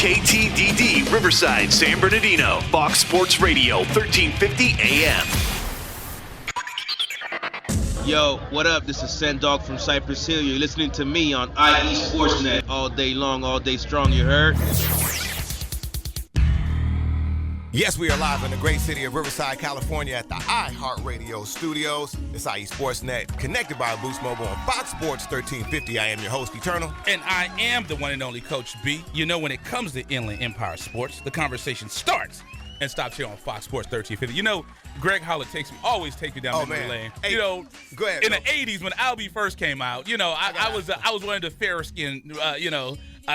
KTDD Riverside, San Bernardino, Fox Sports Radio, 1350 AM. Yo, what up? This is Sendog from Cypress Hill. You're listening to me on IE Sportsnet all day long, all day strong, you heard? Yes, we are live in the great city of Riverside, California at the iHeartRadio studios. It's IE Sportsnet, connected by Boost Mobile on Fox Sports 1350. I am your host, Eternal. And I am the one and only Coach B. You know, when it comes to Inland Empire Sports, the conversation starts and stops here on Fox Sports 1350. You know, Greg Holler always takes me down memory lane. Hey, you know, go ahead, in the 80s when Albie first came out, you know, I was one of the fair skinned,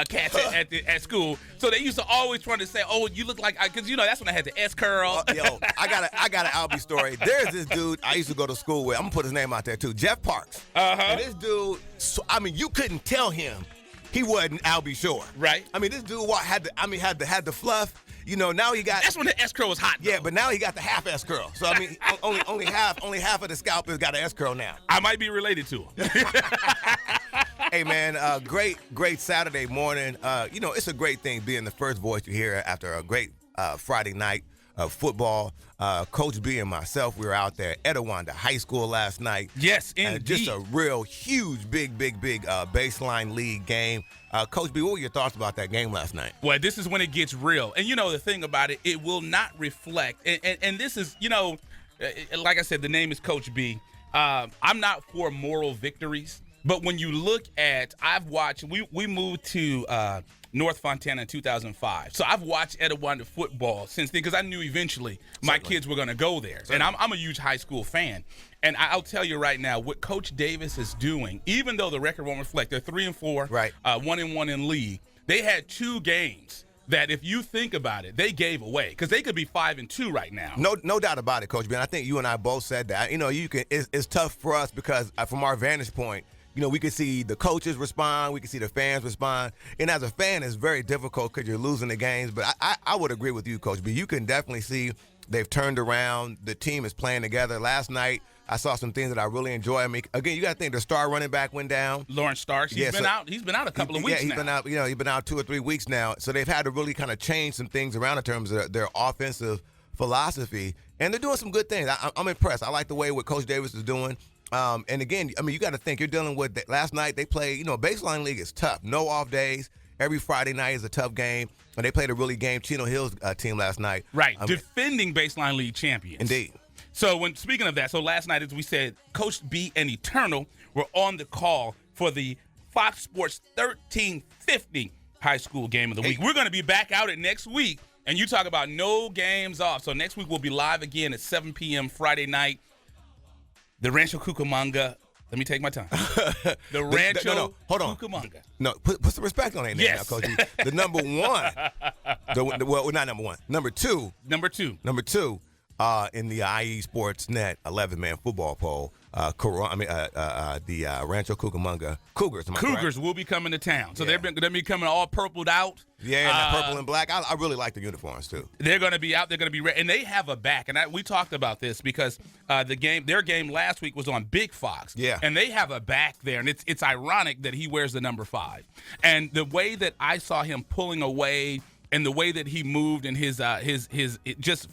cats at school. So they used to always try to say, "Oh, you look like," because you know that's when I had the S curl. Yo, I got an Albie story. There's this dude I used to go to school with. I'm gonna put his name out there too, Jeff Parks. And this dude, you couldn't tell him he wasn't Albie Shore. Right. I mean, this dude had the fluff. You know, now he got. That's when the S curl was hot. Yeah, but now he got the half S curl. So I mean, only half of the scalp has got an S curl now. I might be related to him. Hey man, great Saturday morning. It's a great thing being the first voice you hear after a great Friday night of football. Coach B and myself, we were out there at Etiwanda High School last night. Yes, indeed. Just a real huge, big baseline league game. Coach B, what were your thoughts about that game last night? Well, this is when it gets real. And, you know, the thing about it, it will not reflect. And this is, you know, like I said, the name is Coach B. I'm not for moral victories. But when you look at, I've watched, we moved to North Fontana in 2005. So I've watched Etiwanda football since then because I knew eventually my kids were going to go there. And I'm a huge high school fan. And I'll tell you right now, what Coach Davis is doing, even though the record won't reflect, they're 3-4, right. 1-1 in league. They had 2 games that if you think about it, they gave away because they could be 5-2 right now. No doubt about it, Coach B. And I think you and I both said that. You know, it's tough for us because from our vantage point, you know, we can see the coaches respond, we can see the fans respond, and as a fan, it's very difficult because you're losing the games. But I would agree with you, Coach B. You can definitely see they've turned around. The team is playing together. Last night, I saw some things that I really enjoy. I mean, again, you got to think the star running back went down. Lawrence Starks, he's been out a couple of weeks now. He's been out 2 or 3 weeks now. So they've had to really kind of change some things around in terms of their offensive philosophy, and they're doing some good things. I'm impressed. I like the way what Coach Davis is doing. And again, I mean, you got to think you're dealing with last night. They played, baseline league is tough. No off days. Every Friday night is a tough game. And they played a really game Chino Hill's team last night. Right. Defending baseline league champions. Indeed. So speaking of that, so last night, as we said, Coach B and Eternal were on the call for the Fox Sports 1350 high school game of the week. We're going to be back out at next week. And you talk about no games off. So next week we'll be live again at 7 p.m. Friday night. The Rancho Cucamonga. Let me take my time. The Rancho hold on. Cucamonga. No, put some respect on that name now, Coach. The number one. Not number one. Number two. In the IE Sportsnet 11-man football poll. The Rancho Cucamonga Cougars. Cougars will be coming to town. So they're going to be coming all purpled out. Yeah, and purple and black. I really like the uniforms, too. They're going to be out. They're going to be ready. And they have a back. And we talked about this because their game last week was on Big Fox. Yeah. And they have a back there. And it's ironic that he wears the number 5. And the way that I saw him pulling away and the way that he moved and his just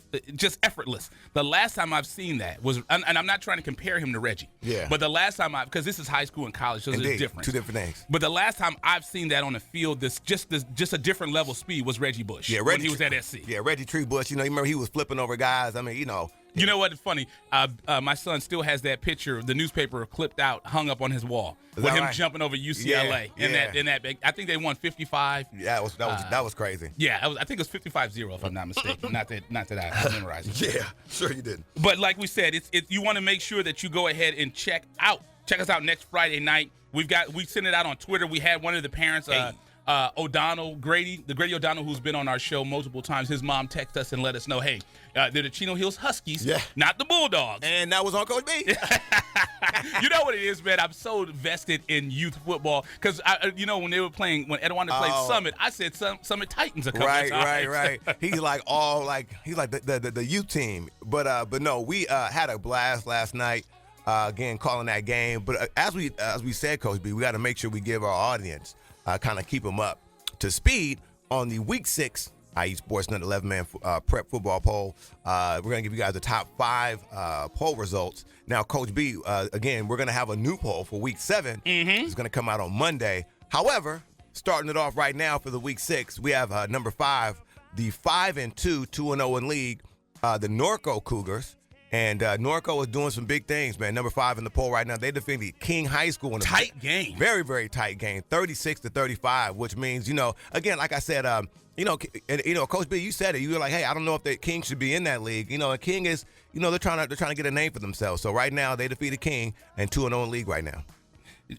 effortless. The last time I've seen that was, and I'm not trying to compare him to Reggie. Yeah. But the last time because this is high school and college, so there's different. 2 different things. But the last time I've seen that on the field, just a different level speed was Reggie Bush. Yeah, when he was at SC. Yeah, Reggie Tree Bush. You remember he was flipping over guys. I mean, You know what? It's funny. My son still has that picture, the newspaper clipped out, hung up on his wall with him jumping over UCLA. In that big, I think they won 55. Yeah, that was crazy. Yeah, I think it was 55-0 if I'm not mistaken. not that I memorized it. Yeah, sure you didn't. But like we said, you want to make sure that you go ahead and check us out next Friday night. We sent it out on Twitter. We had one of the parents. O'Donnell, the Grady O'Donnell, who's been on our show multiple times, his mom texted us and let us know, hey, they're the Chino Hills Huskies, not the Bulldogs. And that was on Coach B. You know what it is, man? I'm so vested in youth football because, when when Etiwanda played Summit, I said Summit Titans a couple of times. Right. He's like the youth team. But no, we had a blast last night. Again, calling that game. But as we said, Coach B, we got to make sure we give our audience kind of keep them up to speed on the Week 6 IE Sportsnet 11-man prep football poll. We're going to give you guys the top 5 poll results. Now, Coach B, again, we're going to have a new poll for Week 7. It's going to come out on Monday. However, starting it off right now for the Week 6, we have number 5, the 5-2, 2-0 in league, the Norco Cougars. And Norco is doing some big things, man. Number 5 in the poll right now. They defeated King High School in a tight game. Very, very tight game, 36-35, which means, again, like I said, Coach B, you said it. You were like, hey, I don't know if the King should be in that league. And King is, they're trying to get a name for themselves. So right now they defeated King and 2-0 in league right now.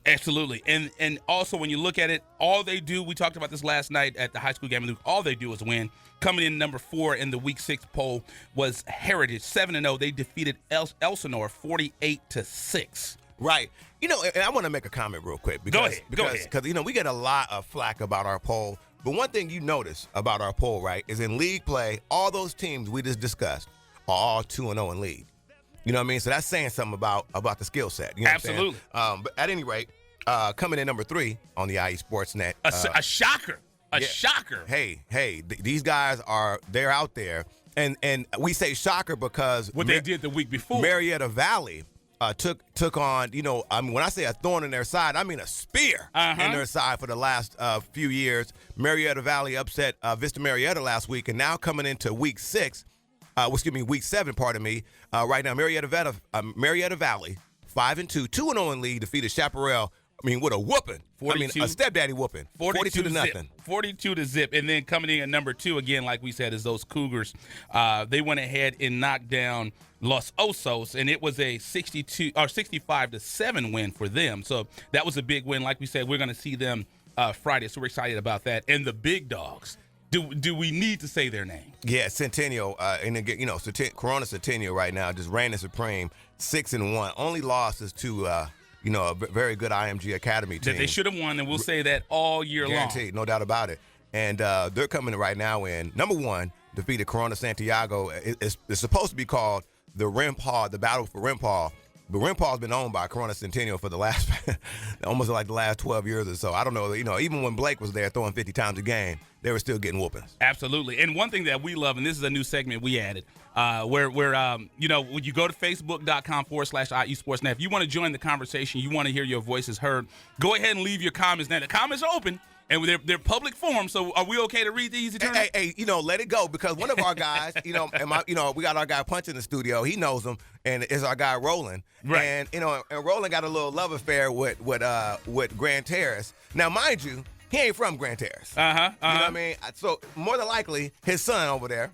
Absolutely. And also when you look at it, all they do, we talked about this last night at the high school game, all they do is win. Coming in number 4 in the Week 6 poll was Heritage, 7-0. They defeated Elsinore 48-6. Right. And I want to make a comment real quick. Go ahead. Because we get a lot of flack about our poll. But one thing you notice about our poll, right, is in league play, all those teams we just discussed are all 2-0 in league. You know what I mean? So that's saying something about the skill set. You know Absolutely. But at any rate, coming in number 3 on the IE Sportsnet. A shocker. Shocker. Hey, these guys they're out there. And we say shocker because what they did the week before. Marietta Valley took on, when I say a thorn in their side, I mean a spear in their side for the last few years. Marietta Valley upset Vista Marietta last week, and now coming into Week 7, pardon me. Right now, Marietta Valley, 5-2, 2-0 in league, defeated Chaparral. With a whooping. 42, a stepdaddy whooping. 42-0. 42-0. And then coming in at number 2, again, like we said, is those Cougars. They went ahead and knocked down Los Osos, and it was a 65-7 win for them. So that was a big win. Like we said, we're going to see them Friday, so we're excited about that. And the big dogs. Do we need to say their name? Yeah, Centennial, and again, Corona Centennial right now just reigning supreme, 6-1. Only losses to a very good IMG Academy team. That they should have won, and we'll say that all year Guaranteed, long. No doubt about it. And they're coming right now in, number 1, defeated Corona Santiago. It's supposed to be called the Battle for Rimpal. But Rimpal's been owned by Corona Centennial for the last, almost like the last 12 years or so. I don't know, even when Blake was there throwing 50 times a game, they were still getting whoopings. Absolutely. And one thing that we love, and this is a new segment we added, where when you go to facebook.com/IE Sportsnet, if you want to join the conversation, you want to hear your voices heard, go ahead and leave your comments. Now, the comments are open. And they're public forums, so are we okay to read these? Hey, let it go, because one of our guys, we got our guy Punch in the studio. He knows him, and it's our guy Roland. Right. And and Roland got a little love affair with Grand Terrace. Now, mind you, he ain't from Grand Terrace. You know what I mean? So more than likely, his son over there.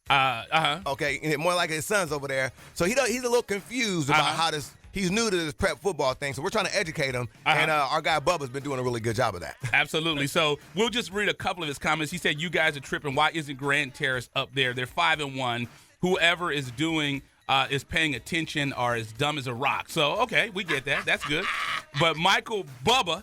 Okay, more likely his son's over there. So he's a little confused about how this. He's new to this prep football thing, so we're trying to educate him, and our guy Bubba's been doing a really good job of that. Absolutely. So we'll just read a couple of his comments. He said, you guys are tripping. Why isn't Grand Terrace up there? They're 5-1. Whoever is doing is paying attention are as dumb as a rock. So, okay, we get that. That's good. But Michael Bubba,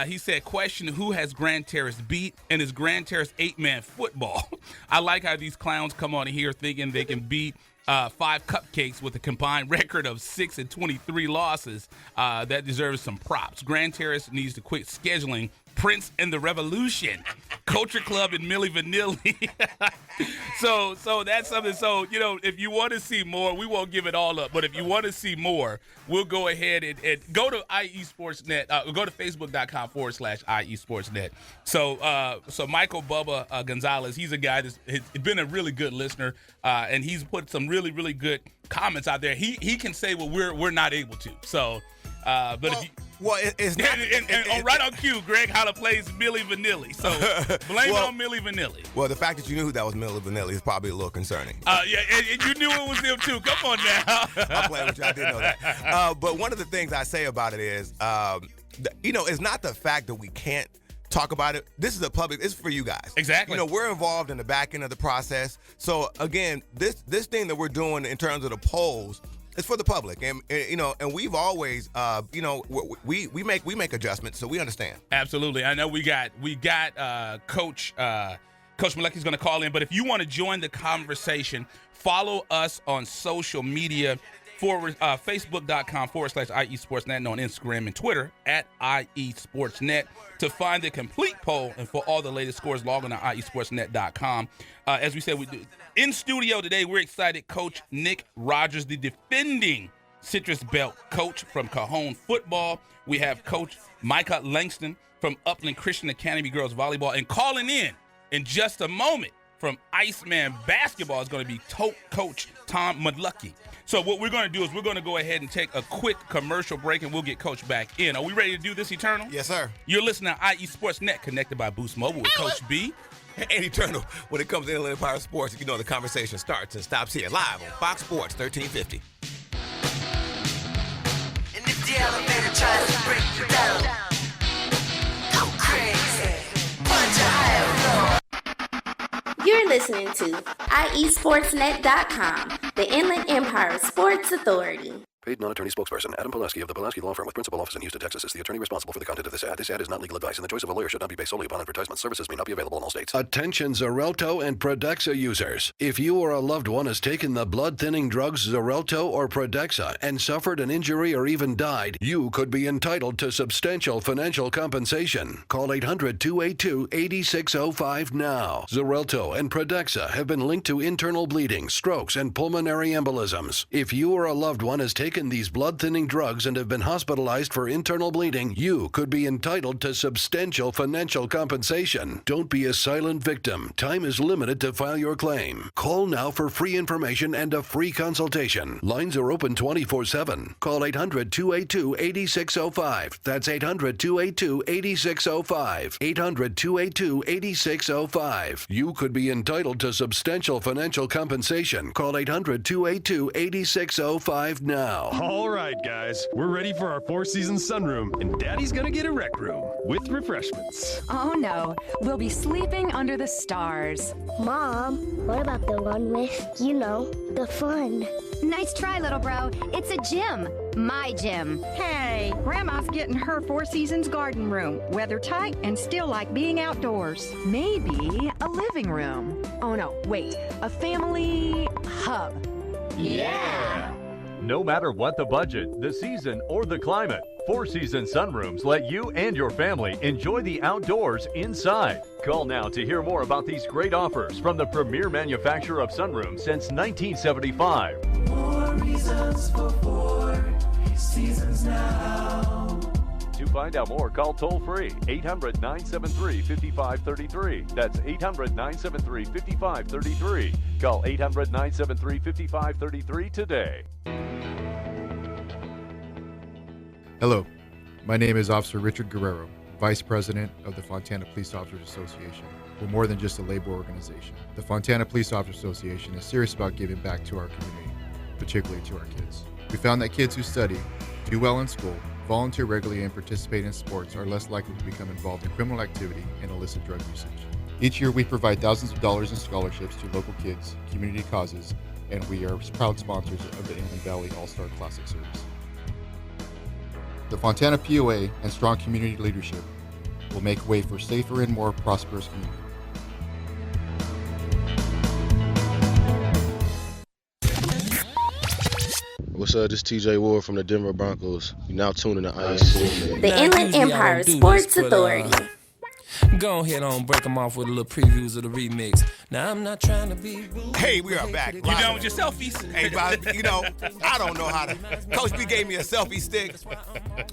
he said, question, who has Grand Terrace beat, and is Grand Terrace 8-man football? I like how these clowns come on here thinking they can beat 5 cupcakes with a combined record of 6-23 losses. That deserves some props. Grand Terrace needs to quit scheduling Prince and the Revolution, Culture Club in Milli Vanilli. So that's something. So, if you want to see more, we won't give it all up. But if you want to see more, we'll go ahead and go to IE Sportsnet. Go to facebook.com/IE Sportsnet. So Michael Bubba Gonzalez, he's a guy that's been a really good listener, and he's put some really, really good comments out there. He can say what we're not able to. So, it's not. And right on cue, Greg Holler plays Milli Vanilli. So blame it on Milli Vanilli. Well, the fact that you knew that was Milli Vanilli is probably a little concerning. Yeah, and you knew it was him too. Come on now. I'm playing with you. I didn't know that. But one of the things I say about it is, it's not the fact that we can't talk about it. This is it's for you guys. Exactly. We're involved in the back end of the process. So again, this thing that we're doing in terms of the polls, it's for the public, and and we've always, we make adjustments, so we understand. Absolutely, I know we got Coach Malecki's going to call in, but if you want to join the conversation, follow us on social media Facebook.com/IE Sportsnet, and on Instagram and Twitter at IE Sportsnet. To find the complete poll and for all the latest scores, log on to IESportsnet.com. As we said, in studio today, we're excited. Coach Nick Rogers, the defending Citrus Belt coach from Cajon football. We have Coach Micah Langston from Upland Christian Academy Girls Volleyball. And calling in just a moment, from Iceman Basketball is going to be Coach Tom Malecki. So what we're going to do is we're going to go ahead and take a quick commercial break, and we'll get Coach back in. Are we ready to do this, Eternal? Yes, sir. You're listening to IE Sportsnet, connected by Boost Mobile with Coach B. And Eternal, when it comes to Inland Empire Sports, you know the conversation starts and stops here live on Fox Sports 1350. And if the elevator tries to break you down, go crazy. Punch a higher floor. You're listening to IESportsnet.com, the Inland Empire Sports Authority. Paid non-attorney spokesperson Adam Pulaski of the Pulaski Law Firm with principal office in Houston, Texas is the attorney responsible for the content of this ad. This ad is not legal advice, and the choice of a lawyer should not be based solely upon advertisement. Services may not be available in all states. Attention Xarelto and Pradaxa users. If you or a loved one has taken the blood-thinning drugs Xarelto or Pradaxa and suffered an injury or even died, you could be entitled to substantial financial compensation. Call 800-282-8605 now. Xarelto and Pradaxa have been linked to internal bleeding, strokes, and pulmonary embolisms. If you or a loved one has taken these blood-thinning drugs and have been hospitalized for internal bleeding, you could be entitled to substantial financial compensation. Don't be a silent victim. Time is limited to file your claim. Call now for free information and a free consultation. Lines are open 24/7. Call 800-282-8605. That's 800-282-8605. 800-282-8605. You could be entitled to substantial financial compensation. Call 800-282-8605 now. All right, guys, we're ready for our Four Seasons sunroom, and Daddy's gonna get a rec room with refreshments. Oh no, we'll be sleeping under the stars. Mom, what about the one with, the fun? Nice try, little bro. It's a gym. My gym. Hey, Grandma's getting her Four Seasons garden room. Weather tight and still like being outdoors. Maybe a living room. Oh no, wait, a family hub. Yeah! No matter what the budget, the season, or the climate, Four Seasons sunrooms let you and your family enjoy the outdoors inside. Call now to hear more about these great offers from the premier manufacturer of sunrooms since 1975. More reasons for Four Seasons now. To find out more, call toll-free 800-973-5533. That's 800-973-5533. Call 800-973-5533 today. Hello, my name is Officer Richard Guerrero, Vice President of the Fontana Police Officers Association. We're more than just a labor organization. The Fontana Police Officers Association is serious about giving back to our community, particularly to our kids. We found that kids who study, do well in school, volunteer regularly, and participate in sports are less likely to become involved in criminal activity and illicit drug usage. Each year we provide thousands of dollars in scholarships to local kids, community causes, and we are proud sponsors of the Inland Valley All-Star Classic Series. The Fontana POA and strong community leadership will make way for safer and more prosperous community. What's up? This is TJ Ward from the Denver Broncos. You're now tuning to IS. The Inland Empire Sports Authority. Go ahead on, break them off with a little previews of the remix. Now, I'm not trying to be rude. Hey, we are back. You done with your selfies? Hey, I don't know how to. Coach B gave me a selfie stick,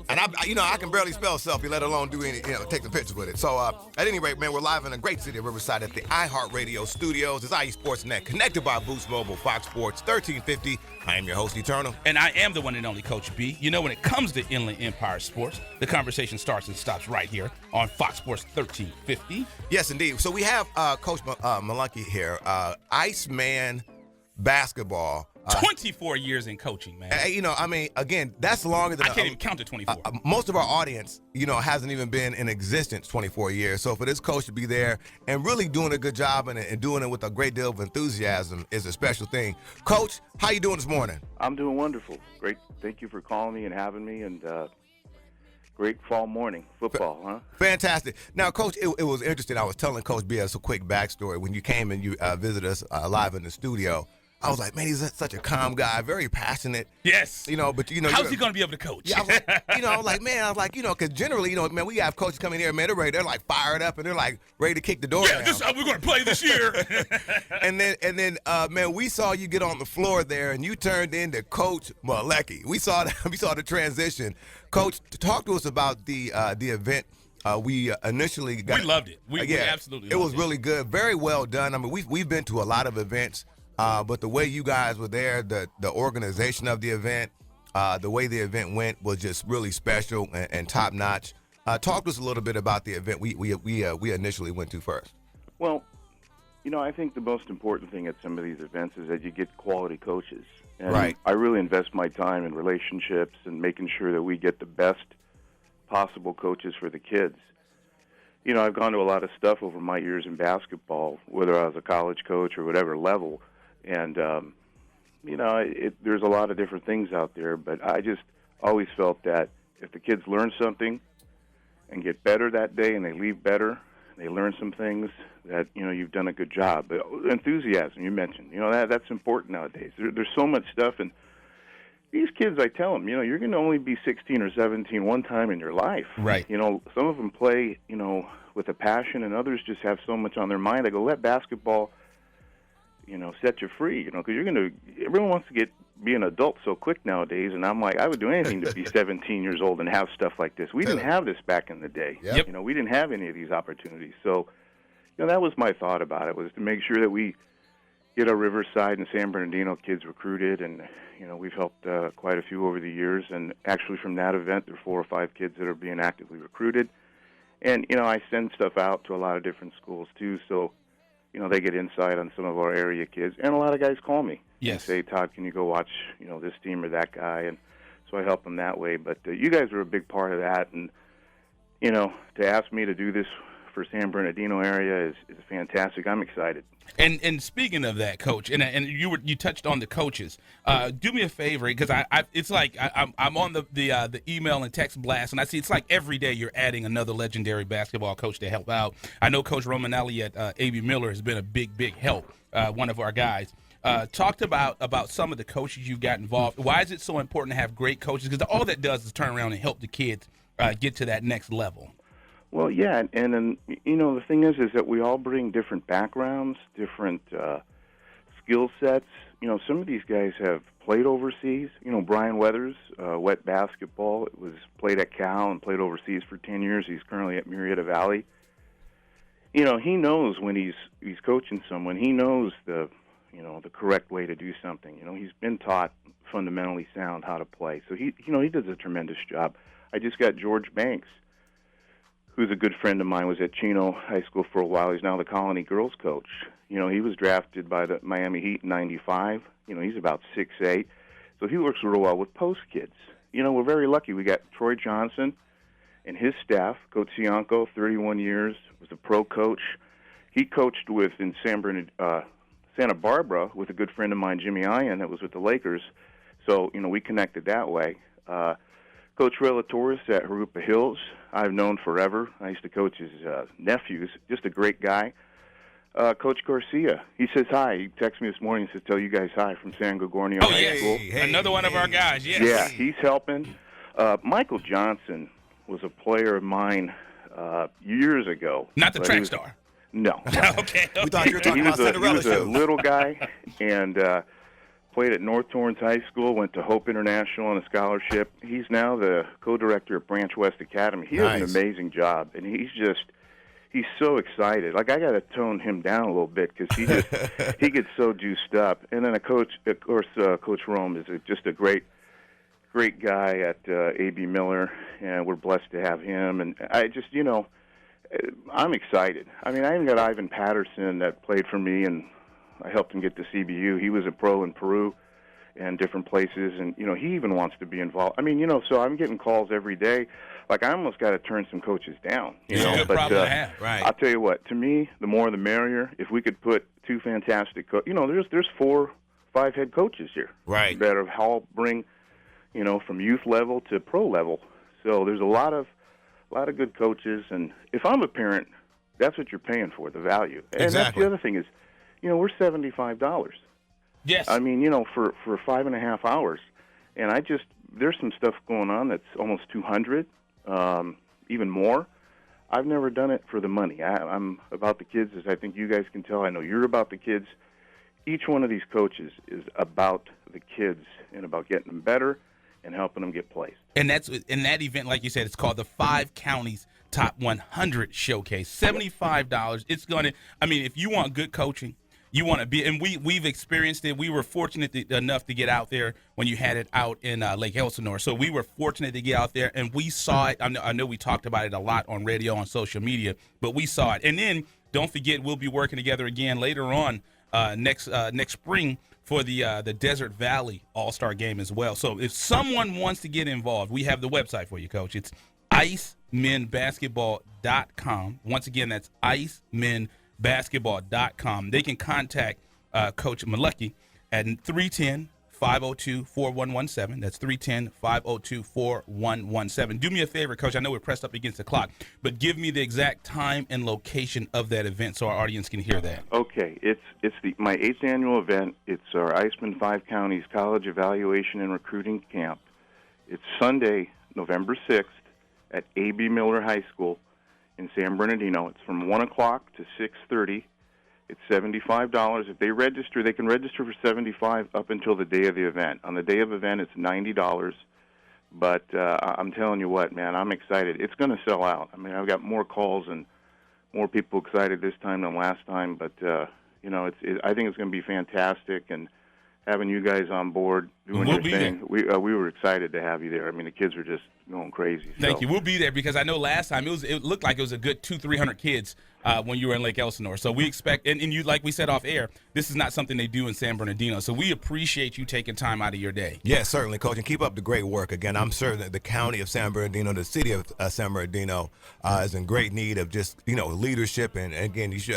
and I can barely spell selfie, let alone do any, take the pictures with it. So, at any rate, man, we're live in a great city of Riverside at the iHeartRadio studios. It's IE Sportsnet, connected by Boost Mobile, Fox Sports 1350. I am your host, Eternal. And I am the one and only Coach B. When it comes to Inland Empire Sports, the conversation starts and stops right here on Fox Sports 1350. Yes, indeed. So we have Coach Malecki here, Iceman Basketball. 24 years in coaching, man. Again, that's longer than I can't even count to 24. Most of our audience, hasn't even been in existence 24 years. So for this coach to be there and really doing a good job and doing it with a great deal of enthusiasm is a special thing. Coach, how you doing this morning? I'm doing wonderful. Great. Thank you for calling me and having me, and great fall morning football, huh? Fantastic. Now, Coach, it was interesting. I was telling Coach B as a quick backstory when you came and you visited us live in the studio. I was like, man, he's such a calm guy, very passionate. Yes. But how's he going to be able to coach? Yeah, I was like, because generally, man, we have coaches coming here, man, they're like fired up and they're like ready to kick the door down. This is how we're going to play this year. and then, man, we saw you get on the floor there, and you turned into Coach Malecki. We saw the transition. Coach, talk to us about the event. We initially got. We loved it. We absolutely. It was really good, very well done. I mean, we've been to a lot of events. But the way you guys were there, the organization of the event, the way the event went was just really special and top notch. Talk to us a little bit about the event we initially went to first. Well, I think the most important thing at some of these events is that you get quality coaches. And right. I really invest my time in relationships and making sure that we get the best possible coaches for the kids. I've gone to a lot of stuff over my years in basketball, whether I was a college coach or whatever level. And, there's a lot of different things out there, but I just always felt that if the kids learn something and get better that day and they leave better, they learn some things, that, you've done a good job. But enthusiasm, you mentioned, that's important nowadays. There's so much stuff, and these kids, I tell them, you're going to only be 16 or 17 one time in your life. Right. Some of them play, with a passion, and others just have so much on their mind. I go, let basketball set you free, because everyone wants to be an adult so quick nowadays, and I'm like, I would do anything to be 17 years old and have stuff like this. We didn't have this back in the day. Yep. We didn't have any of these opportunities. So, that was my thought about it, was to make sure that we get our Riverside and San Bernardino kids recruited, and, we've helped quite a few over the years, and actually from that event, there are 4 or 5 kids that are being actively recruited. And, I send stuff out to a lot of different schools, too, so they get insight on some of our area kids. And a lot of guys call me and say, Todd, can you go watch, this team or that guy? And so I help them that way. But you guys are a big part of that. And, to ask me to do this for San Bernardino area is fantastic. I'm excited. And speaking of that, Coach, and you touched on the coaches. Do me a favor, because it's like I'm on the email and text blast, and I see it's like every day you're adding another legendary basketball coach to help out. I know Coach Romanelli at A.B. Miller has been a big help. One of our guys. Talked about some of the coaches you got involved. Why is it so important to have great coaches? Because all that does is turn around and help the kids get to that next level. Well, yeah, and then, the thing is that we all bring different backgrounds, different skill sets. Some of these guys have played overseas. Brian Weathers, wet basketball, was played at Cal and played overseas for 10 years. He's currently at Murrieta Valley. He knows when he's coaching someone, he knows the correct way to do something. He's been taught fundamentally sound how to play. So he does a tremendous job. I just got George Banks, who's a good friend of mine, was at Chino High School for a while. He's now the Colony girls coach. He was drafted by the Miami Heat in '95. He's about 6'8", so he works real well with post kids. We're very lucky. We got Troy Johnson and his staff. Coach Cianco, 31 years, was a pro coach. He coached in Santa Barbara with a good friend of mine, Jimmy Ian, that was with the Lakers. So, we connected that way. Coach Relatores at Harupa Hills, I've known forever. I used to coach his nephews, just a great guy. Coach Garcia, he says hi. He texted me this morning and says, tell you guys hi from San Gorgonio High School. Another one of our guys, yes. Yeah, he's helping. Michael Johnson was a player of mine years ago. Not the track star. No. Okay. We thought you were talking about Cinderella He was a little guy, and played at North Torrance High School, went to Hope International on a scholarship. He's now the co-director at Branch West Academy. He does an amazing job, and he's so excited. Like, I got to tone him down a little bit because he gets so juiced up. And then Coach Rome is just a great guy at A.B. Miller, and we're blessed to have him. And I just, I'm excited. I mean, I even got Ivan Patterson that played for me, and I helped him get to CBU. He was a pro in Peru and different places, and, he even wants to be involved. I mean, so I'm getting calls every day. Like, I almost got to turn some coaches down. It's a good problem to have. Right. I'll tell you what, to me, the more the merrier. If we could put 2 fantastic there's 4, 5 head coaches here. Right. That have all bring, from youth level to pro level. So there's a lot of good coaches, and if I'm a parent, that's what you're paying for, the value. And exactly. That's the other thing is, we're $75. Yes. I mean, for 5.5 hours. And there's some stuff going on that's almost 200, even more. I've never done it for the money. I'm about the kids, as I think you guys can tell. I know you're about the kids. Each one of these coaches is about the kids and about getting them better and helping them get placed. And that's in that event, like you said, it's called the 5 Counties Top 100 Showcase. $75. It's going to, if you want good coaching, you want to be, and we've experienced it. We were fortunate enough to get out there when you had it out in Lake Elsinore. So we were fortunate to get out there, and we saw it. I know we talked about it a lot on radio, on social media, but we saw it. And then don't forget, we'll be working together again later on next spring for the Desert Valley All-Star Game as well. So if someone wants to get involved, we have the website for you, Coach. It's icemenbasketball.com. Once again, that's icemenbasketball.com. They can contact Coach Malecki at 310-502-4117. That's 310-502-4117. Do me a favor, Coach. I know we're pressed up against the clock, but give me the exact time and location of that event so our audience can hear that. Okay. It's my 8th annual event. It's our Iceman 5 Counties College Evaluation and Recruiting Camp. It's Sunday, November 6th at A.B. Miller High School in San Bernardino. It's from 1 o'clock to 6:30. It's $75. If they register, they can register for $75 up until the day of the event. On the day of the event, it's $90. But I'm telling you what, man, I'm excited. It's going to sell out. I've got more calls and more people excited this time than last time. But I think it's going to be fantastic. And having you guys on board doing your thing, we were excited to have you there. The kids were just going crazy. Thank you. We'll be there because I know last time it looked like it was a good 200-300 kids when you were in Lake Elsinore. So we expect, and you, like we said off air, this is not something they do in San Bernardino. So we appreciate you taking time out of your day. Yes, certainly, Coach, and keep up the great work. Again, I'm sure that the county of San Bernardino, the city of San Bernardino, is in great need of just leadership. And again, you should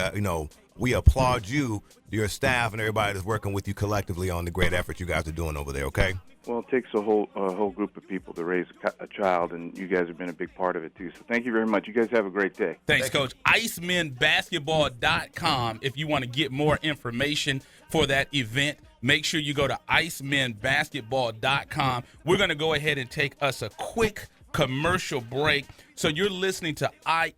we applaud you, your staff, and everybody that's working with you collectively on the great effort you guys are doing over there. Okay. Well, it takes a whole group of people to raise a child, and you guys have been a big part of it, too. So thank you very much. You guys have a great day. Thanks, Coach. icemenbasketball.com. If you want to get more information for that event, make sure you go to icemenbasketball.com. We're going to go ahead and take us a quick commercial break. So you're listening to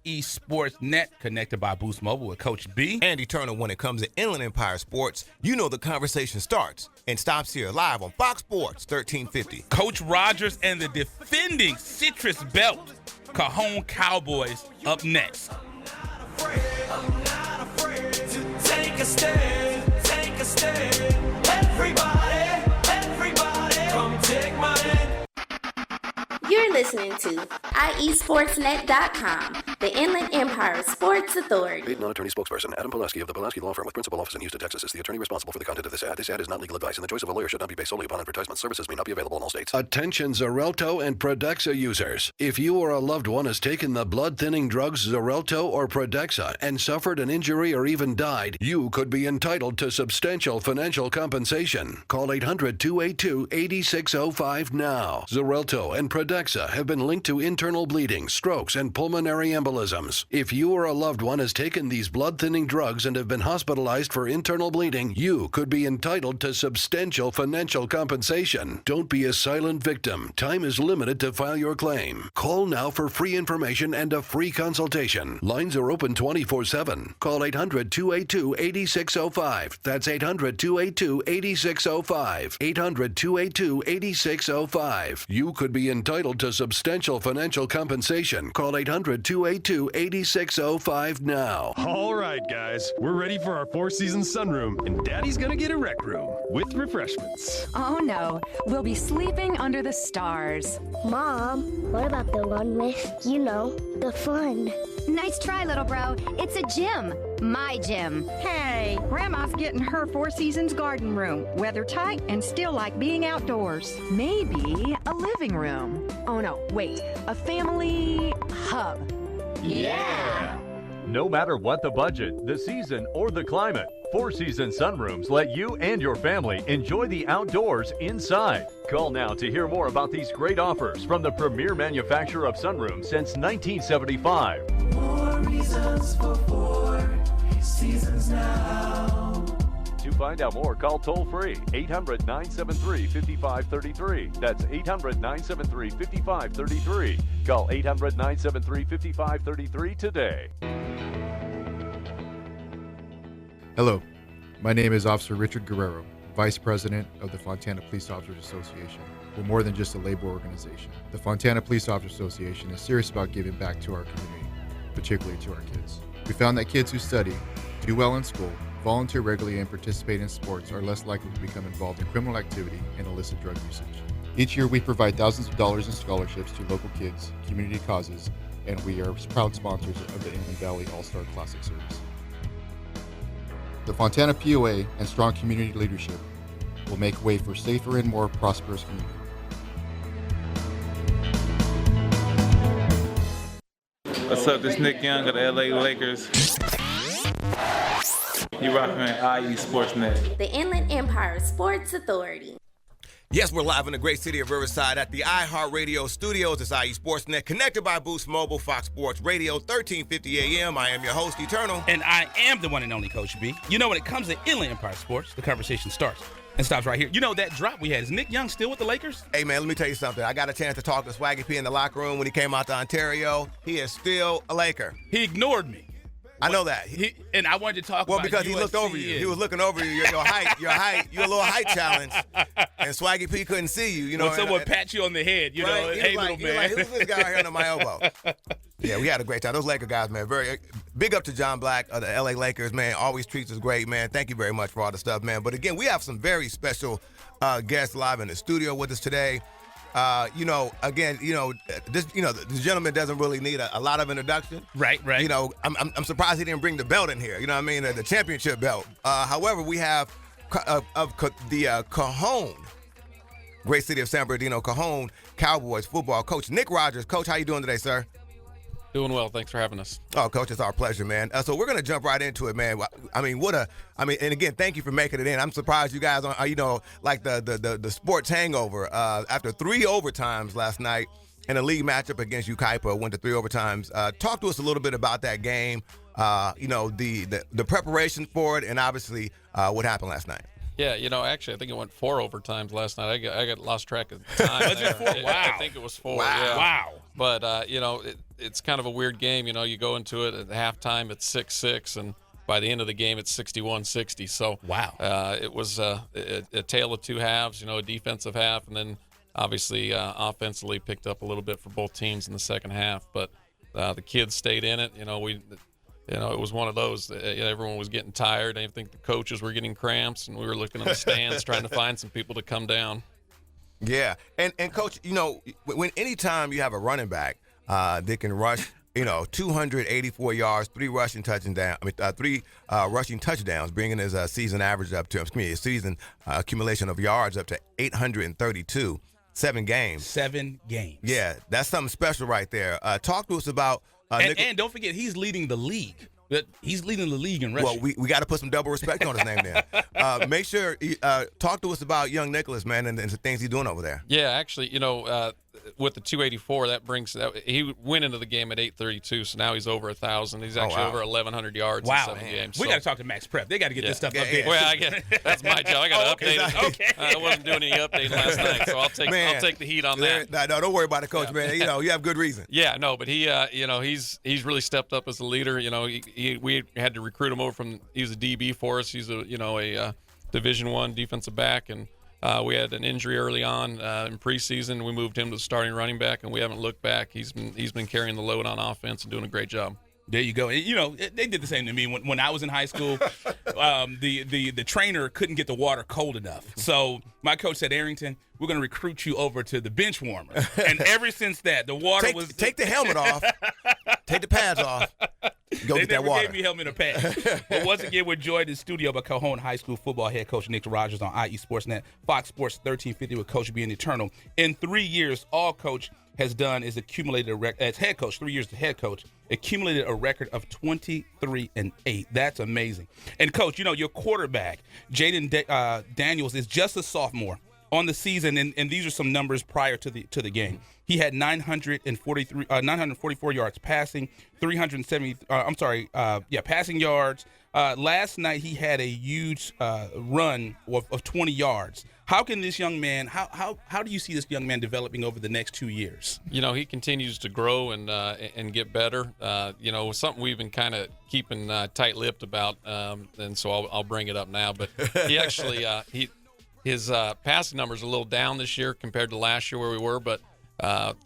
IE Sports Net, connected by Boost Mobile with Coach B. Andy Turner. When it comes to Inland Empire sports, the conversation starts and stops here live on Fox Sports 1350. Coach Rogers and the defending Citrus Belt Cajon Cowboys up next. I'm not afraid to take a stand, Everybody, come take my hand. You're listening to IESportsNet.com, the Inland Empire Sports Authority. Paid non-attorney spokesperson Adam Pulaski of the Pulaski Law Firm with principal office in Houston, Texas is the attorney responsible for the content of this ad. This ad is not legal advice, and the choice of a lawyer should not be based solely upon advertisement. Services may not be available in all states. Attention Xarelto and Pradaxa users. If you or a loved one has taken the blood-thinning drugs Xarelto or Pradaxa and suffered an injury or even died, you could be entitled to substantial financial compensation. Call 800-282-8605 now. Xarelto and Pradaxa have been linked to internal bleeding, strokes, and pulmonary embolisms. If you or a loved one has taken these blood-thinning drugs and have been hospitalized for internal bleeding, you could be entitled to substantial financial compensation. Don't be a silent victim. Time is limited to file your claim. Call now for free information and a free consultation. Lines are open 24/7. Call 800-282-8605. That's 800-282-8605. 800-282-8605. You could be entitled to substantial financial compensation. Call 800-282-8605 now. All right, guys, we're ready for our four-season sunroom, and Daddy's gonna get a rec room with refreshments. Oh no, we'll be sleeping under the stars. Mom, what about the one with, the fun? Nice try, little bro. It's a gym. My gym. Hey, Grandma's getting her Four Seasons garden room. Weather tight and still like being outdoors. Maybe a living room. Oh no, wait, a family hub. Yeah! No matter what the budget, the season, or the climate, Four Seasons Sunrooms let you and your family enjoy the outdoors inside. Call now to hear more about these great offers from the premier manufacturer of sunrooms since 1975. More reasons for Four Seasons now. To find out more, call toll-free 800-973-5533. That's 800-973-5533. Call 800-973-5533 today. Hello, my name is Officer Richard Guerrero, Vice President of the Fontana Police Officers Association. We're more than just a labor organization. The Fontana Police Officers Association is serious about giving back to our community, particularly to our kids. We found that kids who study, do well in school, volunteer regularly, and participate in sports are less likely to become involved in criminal activity and illicit drug usage. Each year, we provide thousands of dollars in scholarships to local kids, community causes, and we are proud sponsors of the Inland Valley All-Star Classic Series. The Fontana POA and strong community leadership will make way for safer and more prosperous community. What's up? This is Nick Young of the LA Lakers. You rocking IE Sportsnet. The Inland Empire Sports Authority. Yes, we're live in the great city of Riverside at the iHeartRadio studios. It's IE Sportsnet, connected by Boost Mobile, Fox Sports Radio, 1350 AM. I am your host, Eternal. And I am the one and only Coach B. You know, when it comes to Inland Empire Sports, the conversation starts and stops right here. You know, that drop we had, is Nick Young still with the Lakers? Hey, man, let me tell you something. I got a chance to talk to Swaggy P in the locker room when he came out to Ontario. He is still a Laker. He ignored me. I know that. And I wanted to talk about because he looked over you. He was looking over you. Your height. You're a little height challenge. And Swaggy P couldn't see you. You know, when someone pat you on the head, you know, hey, little man. Like, who's this guy right here under my elbow? Yeah, we had a great time. Those Laker guys, man, very big up to John Black of the LA Lakers, man. Always treats us great, man. Thank you very much for all the stuff, man. But again, we have some very special guests live in the studio with us today. The gentleman doesn't really need a lot of introduction. Right. You know, I'm surprised he didn't bring the belt in here. You know what I mean? The championship belt. However, we have the Cajon, great city of San Bernardino, Cajon Cowboys football coach, Nick Rogers. Coach, how you doing today, sir? Doing well. Thanks for having us. Oh, Coach, it's our pleasure, man. So we're going to jump right into it, man. And again, thank you for making it in. I'm surprised you guys are, like the sports hangover. After 3 overtimes last night in a league matchup against Ukaipa, went to 3 overtimes. Talk to us a little bit about that game, the preparation for it, and obviously what happened last night. Yeah, actually, I think it went 4 overtimes last night. I got lost track of time. Was it 4? Wow. I think it was 4. Wow. Yeah. Wow. But, it's kind of a weird game. You go into it at halftime, it's 6-6, and by the end of the game, it's 61-60. So, wow. It was a tale of 2 halves, a defensive half, and then obviously offensively picked up a little bit for both teams in the second half. But the kids stayed in it. It was one of those. Everyone was getting tired. I think the coaches were getting cramps, and we were looking in the stands trying to find some people to come down. Yeah, and Coach, anytime you have a running back that can rush, 284 yards, 3 rushing touchdowns, rushing touchdowns, bringing his season average up to, his season accumulation of yards up to 832, 7 games. 7 games. Yeah, that's something special right there. Talk to us about. And don't forget, he's leading the league. He's leading the league in rushing. Well, we got to put some double respect on his name then. Make sure, talk to us about young Nicholas, man, and the things he's doing over there. Yeah, actually, with the 284, he went into the game at 832, so now he's over 1,000. He's actually over 1,100 yards in 7 games. We got to talk to Max Prep. They got to get this stuff up there. Well, that's my job. I got to update it. Okay. I wasn't doing any updating last night, so I'll take the heat on that. No, don't worry about it, Coach, man. You have good reason. Yeah, no, but he, he's really stepped up as a leader. We had to recruit him over from. He was a DB for us. He's a Division I defensive back, and we had an injury early on in preseason. We moved him to the starting running back, and we haven't looked back. He's been carrying the load on offense and doing a great job. There you go. They did the same to me when I was in high school. The trainer couldn't get the water cold enough, so my coach said, "Arrington, we're going to recruit you over to the bench warmer." And ever since that, the water take the helmet off, take the pads off. Go they get that never water. gave me helmet or pads. But once again, we're joined in studio by Cajon High School football head coach Nick Rogers on IE Sportsnet, Fox Sports 1350 with Coach B and Eternal. In 3 years, all Coach has done is accumulated as head coach. 3 years as head coach, accumulated a record of 23-8. That's amazing. And Coach, your quarterback Jaden Daniels is just a sophomore. on the season, and these are some numbers prior to the game. He had 944 yards passing, passing yards. Last night he had a huge run of 20 yards. How can this young man? How do you see this young man developing over the next 2 years? He continues to grow and get better. Something we've been kind of keeping tight-lipped about, and so I'll bring it up now. But he actually his passing numbers are a little down this year compared to last year where we were, but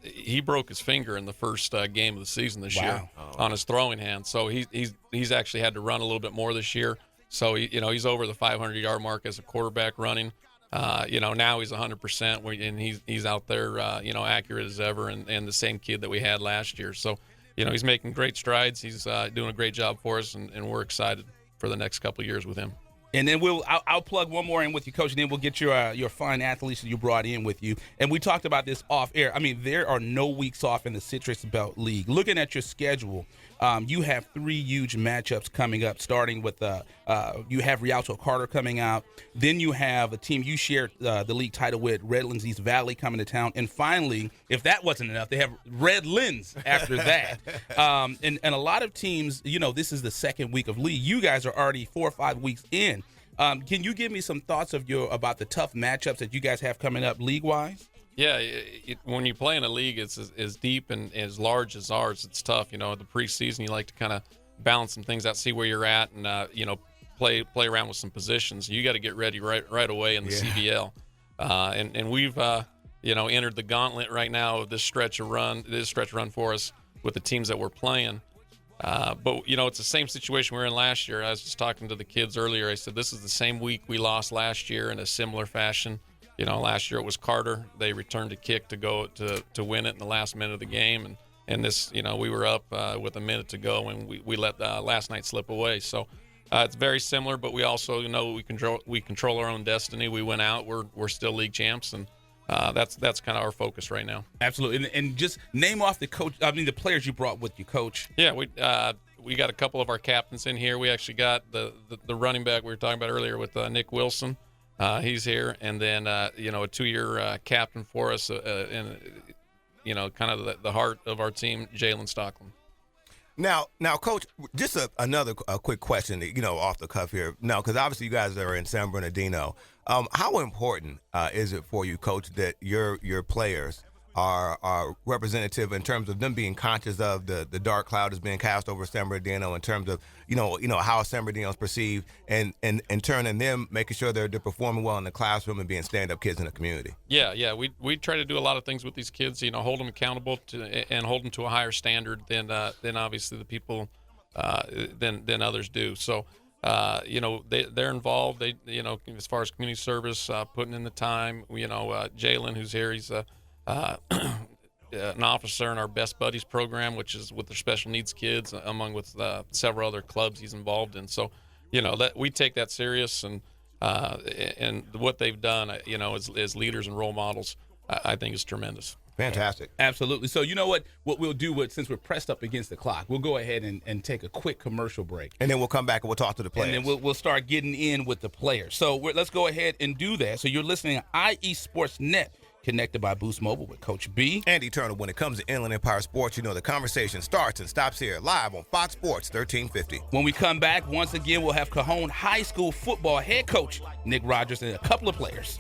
he broke his finger in the first game of the season this year on his throwing hand. So he's actually had to run a little bit more this year. So he's over the 500-yard mark as a quarterback running. Now he's 100%, and he's out there, accurate as ever, and the same kid that we had last year. So, he's making great strides. He's doing a great job for us, and we're excited for the next couple of years with him. And then I'll plug one more in with you, Coach, and then we'll get your fine athletes that you brought in with you. And we talked about this off air. I mean, there are no weeks off in the Citrus Belt League. Looking at your schedule, you have 3 huge matchups coming up, starting with you have Rialto Carter coming out. Then you have a team you share the league title with, Redlands East Valley, coming to town. And finally, if that wasn't enough, they have Redlands after that. And a lot of teams, this is the second week of league. You guys are already 4 or 5 weeks in. Can you give me some thoughts about the tough matchups that you guys have coming up league-wise? Yeah, when you play in a league it's as deep and as large as ours, it's tough. The preseason, you like to kind of balance some things out, see where you're at, and play around with some positions. You got to get ready right away in the CBL. And we've entered the gauntlet right now of this stretch run for us with the teams that we're playing. But it's the same situation we were in last year. I was just talking to the kids earlier. I said, this is the same week we lost last year in a similar fashion. Last year it was Carter. They returned a kick to go to win it in the last minute of the game. And this, we were up with a minute to go, and we let last night slip away. So it's very similar, but we also, we control our own destiny. We went out. We're still league champs, and that's kind of our focus right now. Absolutely. And just name off the players you brought with you, Coach. Yeah, we got a couple of our captains in here. We actually got the running back we were talking about earlier with Nick Wilson. He's here, and then a 2-year captain for us, and kind of the heart of our team, Jalen Stockland. Now, Coach, just another quick question, off the cuff here. Now, because obviously you guys are in San Bernardino. How important is it for you, Coach, that your players are representative in terms of them being conscious of the dark cloud is being cast over San Bernardino, in terms of how San Bernardino is perceived, and in turn, and them making sure they're performing well in the classroom and being stand-up kids in the community? Yeah. We try to do a lot of things with these kids. Hold them accountable and hold them to a higher standard than obviously the people than others do. So. They're involved. They, as far as community service, putting in the time. Jalen, who's here, he's an officer in our Best Buddies program, which is with the special needs kids, with several other clubs he's involved in. So, that we take that serious, and what they've done, as leaders and role models, I think is tremendous. Fantastic. Absolutely. So what we'll do, since we're pressed up against the clock, we'll go ahead and take a quick commercial break. And then we'll come back and we'll talk to the players. And then we'll start getting in with the players. So let's go ahead and do that. So you're listening to IE Sports Net, connected by Boost Mobile with Coach B. And Eternal. When it comes to Inland Empire Sports, the conversation starts and stops here, live on Fox Sports 1350. When we come back, once again, we'll have Cajon High School football head coach Nick Rogers and a couple of players.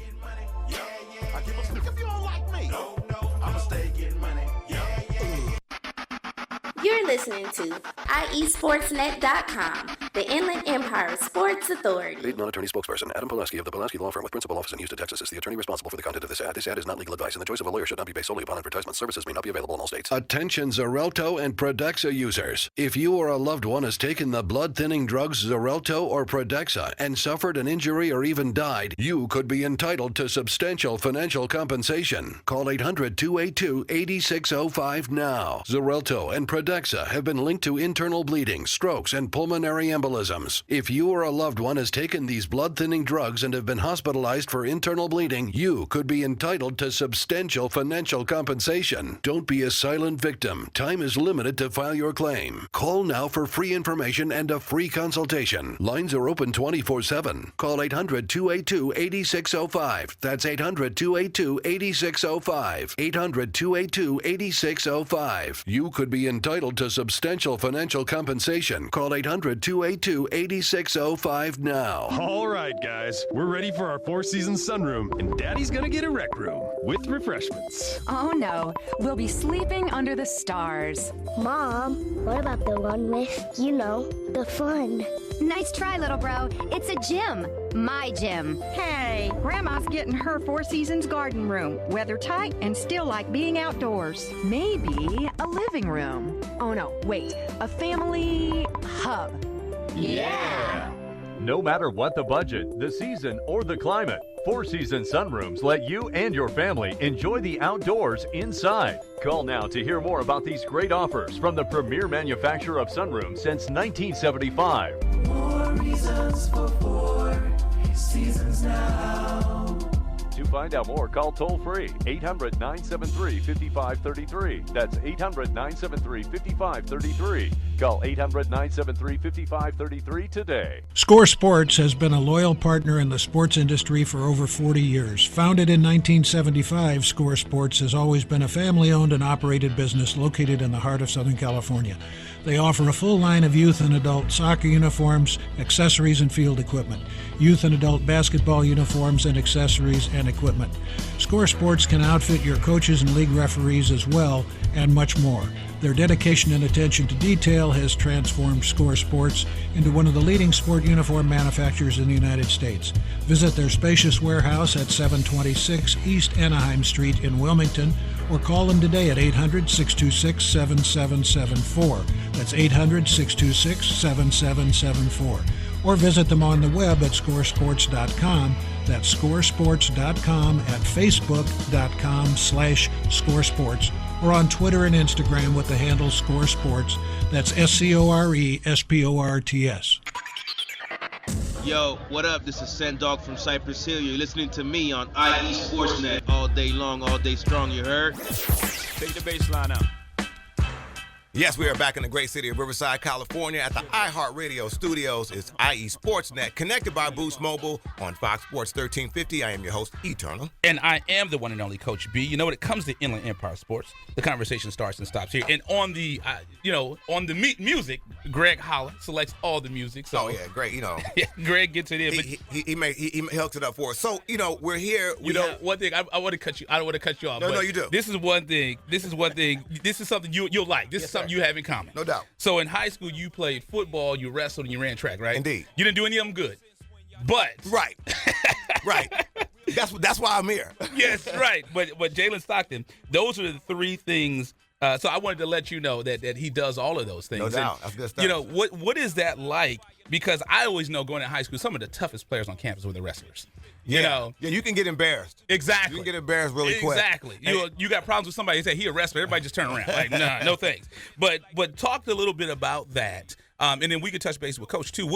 You're listening to IESportsNet.com, the Inland Empire Sports Authority. Paid non-attorney spokesperson Adam Pulaski of the Pulaski Law Firm with principal office in Houston, Texas is the attorney responsible for the content of this ad. This ad is not legal advice, and the choice of a lawyer should not be based solely upon advertisement. Services may not be available in all states. Attention Xarelto and Pradaxa users. If you or a loved one has taken the blood-thinning drugs Xarelto or Pradaxa and suffered an injury or even died, you could be entitled to substantial financial compensation. Call 800-282-8605 now. Xarelto and Pradaxa have been linked to internal bleeding, strokes, and pulmonary embolism. embolisms. If you or a loved one has taken these blood-thinning drugs and have been hospitalized for internal bleeding, you could be entitled to substantial financial compensation. Don't be a silent victim. Time is limited to file your claim. Call now for free information and a free consultation. Lines are open 24/7. Call 800-282-8605. That's 800-282-8605. 800-282-8605. You could be entitled to substantial financial compensation. Call 800-282-8605 now. All right, guys, we're ready for our Four Seasons sunroom, and Daddy's gonna get a rec room with refreshments. Oh no, we'll be sleeping under the stars. Mom, what about the one with, the fun? Nice try, little bro. It's a gym. My gym. Hey, Grandma's getting her Four Seasons garden room. Weather tight and still like being outdoors. Maybe a living room. Oh no, wait, a family hub. Yeah! No matter what the budget, the season, or the climate, Four Seasons sunrooms let you and your family enjoy the outdoors inside. Call now to hear more about these great offers from the premier manufacturer of sunrooms since 1975. More reasons for Four Seasons now. To find out more, call toll-free 800-973-5533. That's 800-973-5533. Call 800-973-5533 today. Score Sports has been a loyal partner in the sports industry for over 40 years. Founded in 1975, Score Sports has always been a family-owned and operated business located in the heart of Southern California. They offer a full line of youth and adult soccer uniforms, accessories, and field equipment, youth and adult basketball uniforms and accessories and equipment. Score Sports can outfit your coaches and league referees as well, and much more. Their dedication and attention to detail has transformed Score Sports into one of the leading sport uniform manufacturers in the United States. Visit their spacious warehouse at 726 East Anaheim Street in Wilmington, or call them today at 800-626-7774. That's 800-626-7774. Or visit them on the web at scoresports.com. That's scoresports.com, at facebook.com/scoresports, or on Twitter and Instagram with the handle Score Sports. That's SCORESPORTS. Yo, what up? This is Sendog from Cypress Hill. You're listening to me on IE Sportsnet all day long, all day strong, you heard? Take the baseline out. Yes, we are back in the great city of Riverside, California at the iHeartRadio studios. It's IE Sportsnet, connected by Boost Mobile on Fox Sports 1350. I am your host, Eternal. And I am the one and only Coach B. You know, when it comes to Inland Empire Sports, the conversation starts and stops here. And on the, music, Greg Holler selects all the music. So, oh, yeah, great, Yeah, Greg gets it in. He hooks it up for us. So, we're here. One thing, I want to cut you. I don't want to cut you off. No, you do. This is one thing. This is something you'll like. This is something you have in common. No doubt. So in high school, you played football, you wrestled, and you ran track, right? Indeed. You didn't do any of them good. But. Right. Right. That's why I'm here. Yes, right. But Jalen Stockton, those are the three things. So I wanted to let you know that he does all of those things. No doubt. That's good stuff. What is that like? Because I always know going to high school, some of the toughest players on campus were the wrestlers. Yeah, you can get embarrassed. Exactly. You can get embarrassed really quick. Exactly. You got problems with somebody, you say, he a wrestler, everybody just turn around. Like, nah, no thanks. But talk a little bit about that. And then we could touch base with Coach, too.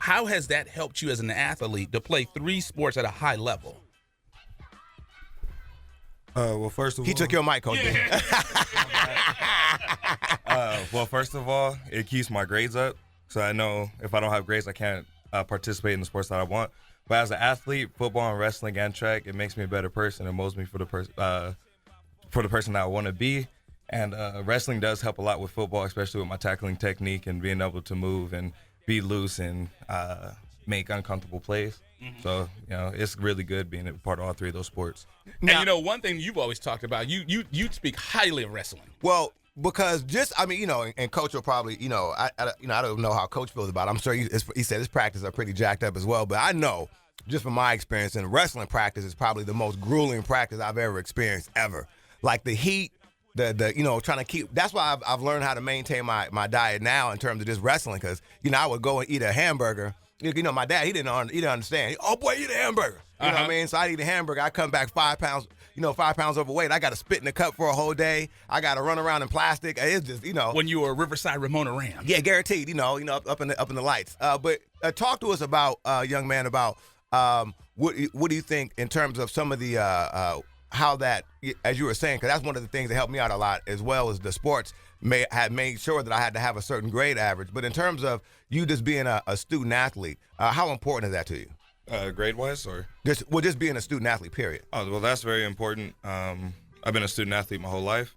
How has that helped you as an athlete to play three sports at a high level? Well, first of all, he took your mic, Coach. Yeah. Well, first of all, it keeps my grades up. So I know if I don't have grades, I can't participate in the sports that I want. But as an athlete, football and wrestling and track, it makes me a better person. It molds me for the person that I want to be. And wrestling does help a lot with football, especially with my tackling technique and being able to move and be loose and make uncomfortable plays. Mm-hmm. So, it's really good being a part of all three of those sports. And, one thing you've always talked about, you speak highly of wrestling. Well, because and Coach will probably, I don't know how Coach feels about it. I'm sure he said his practices are pretty jacked up as well. But I know, just from my experience, in wrestling practice is probably the most grueling practice I've ever experienced ever. Like the heat, the trying to keep. That's why I've learned how to maintain my diet now in terms of just wrestling. Because I would go and eat a hamburger. My dad, he didn't understand. Oh boy, eat a hamburger. You know what I mean? So I eat a hamburger. I come back 5 pounds. 5 pounds overweight. I got to spit in the cup for a whole day. I got to run around in plastic. It's just, When you were a Riverside Ramona Ram. Yeah, guaranteed. Up in the lights. But talk to us about, young man, about what do you think in terms of some of the how that, as you were saying, because that's one of the things that helped me out a lot, as well as the sports had made sure that I had to have a certain grade average. But in terms of you just being a student athlete, how important is that to you? Grade-wise, or just being a student athlete, period. Oh, well, that's very important. I've been a student athlete my whole life,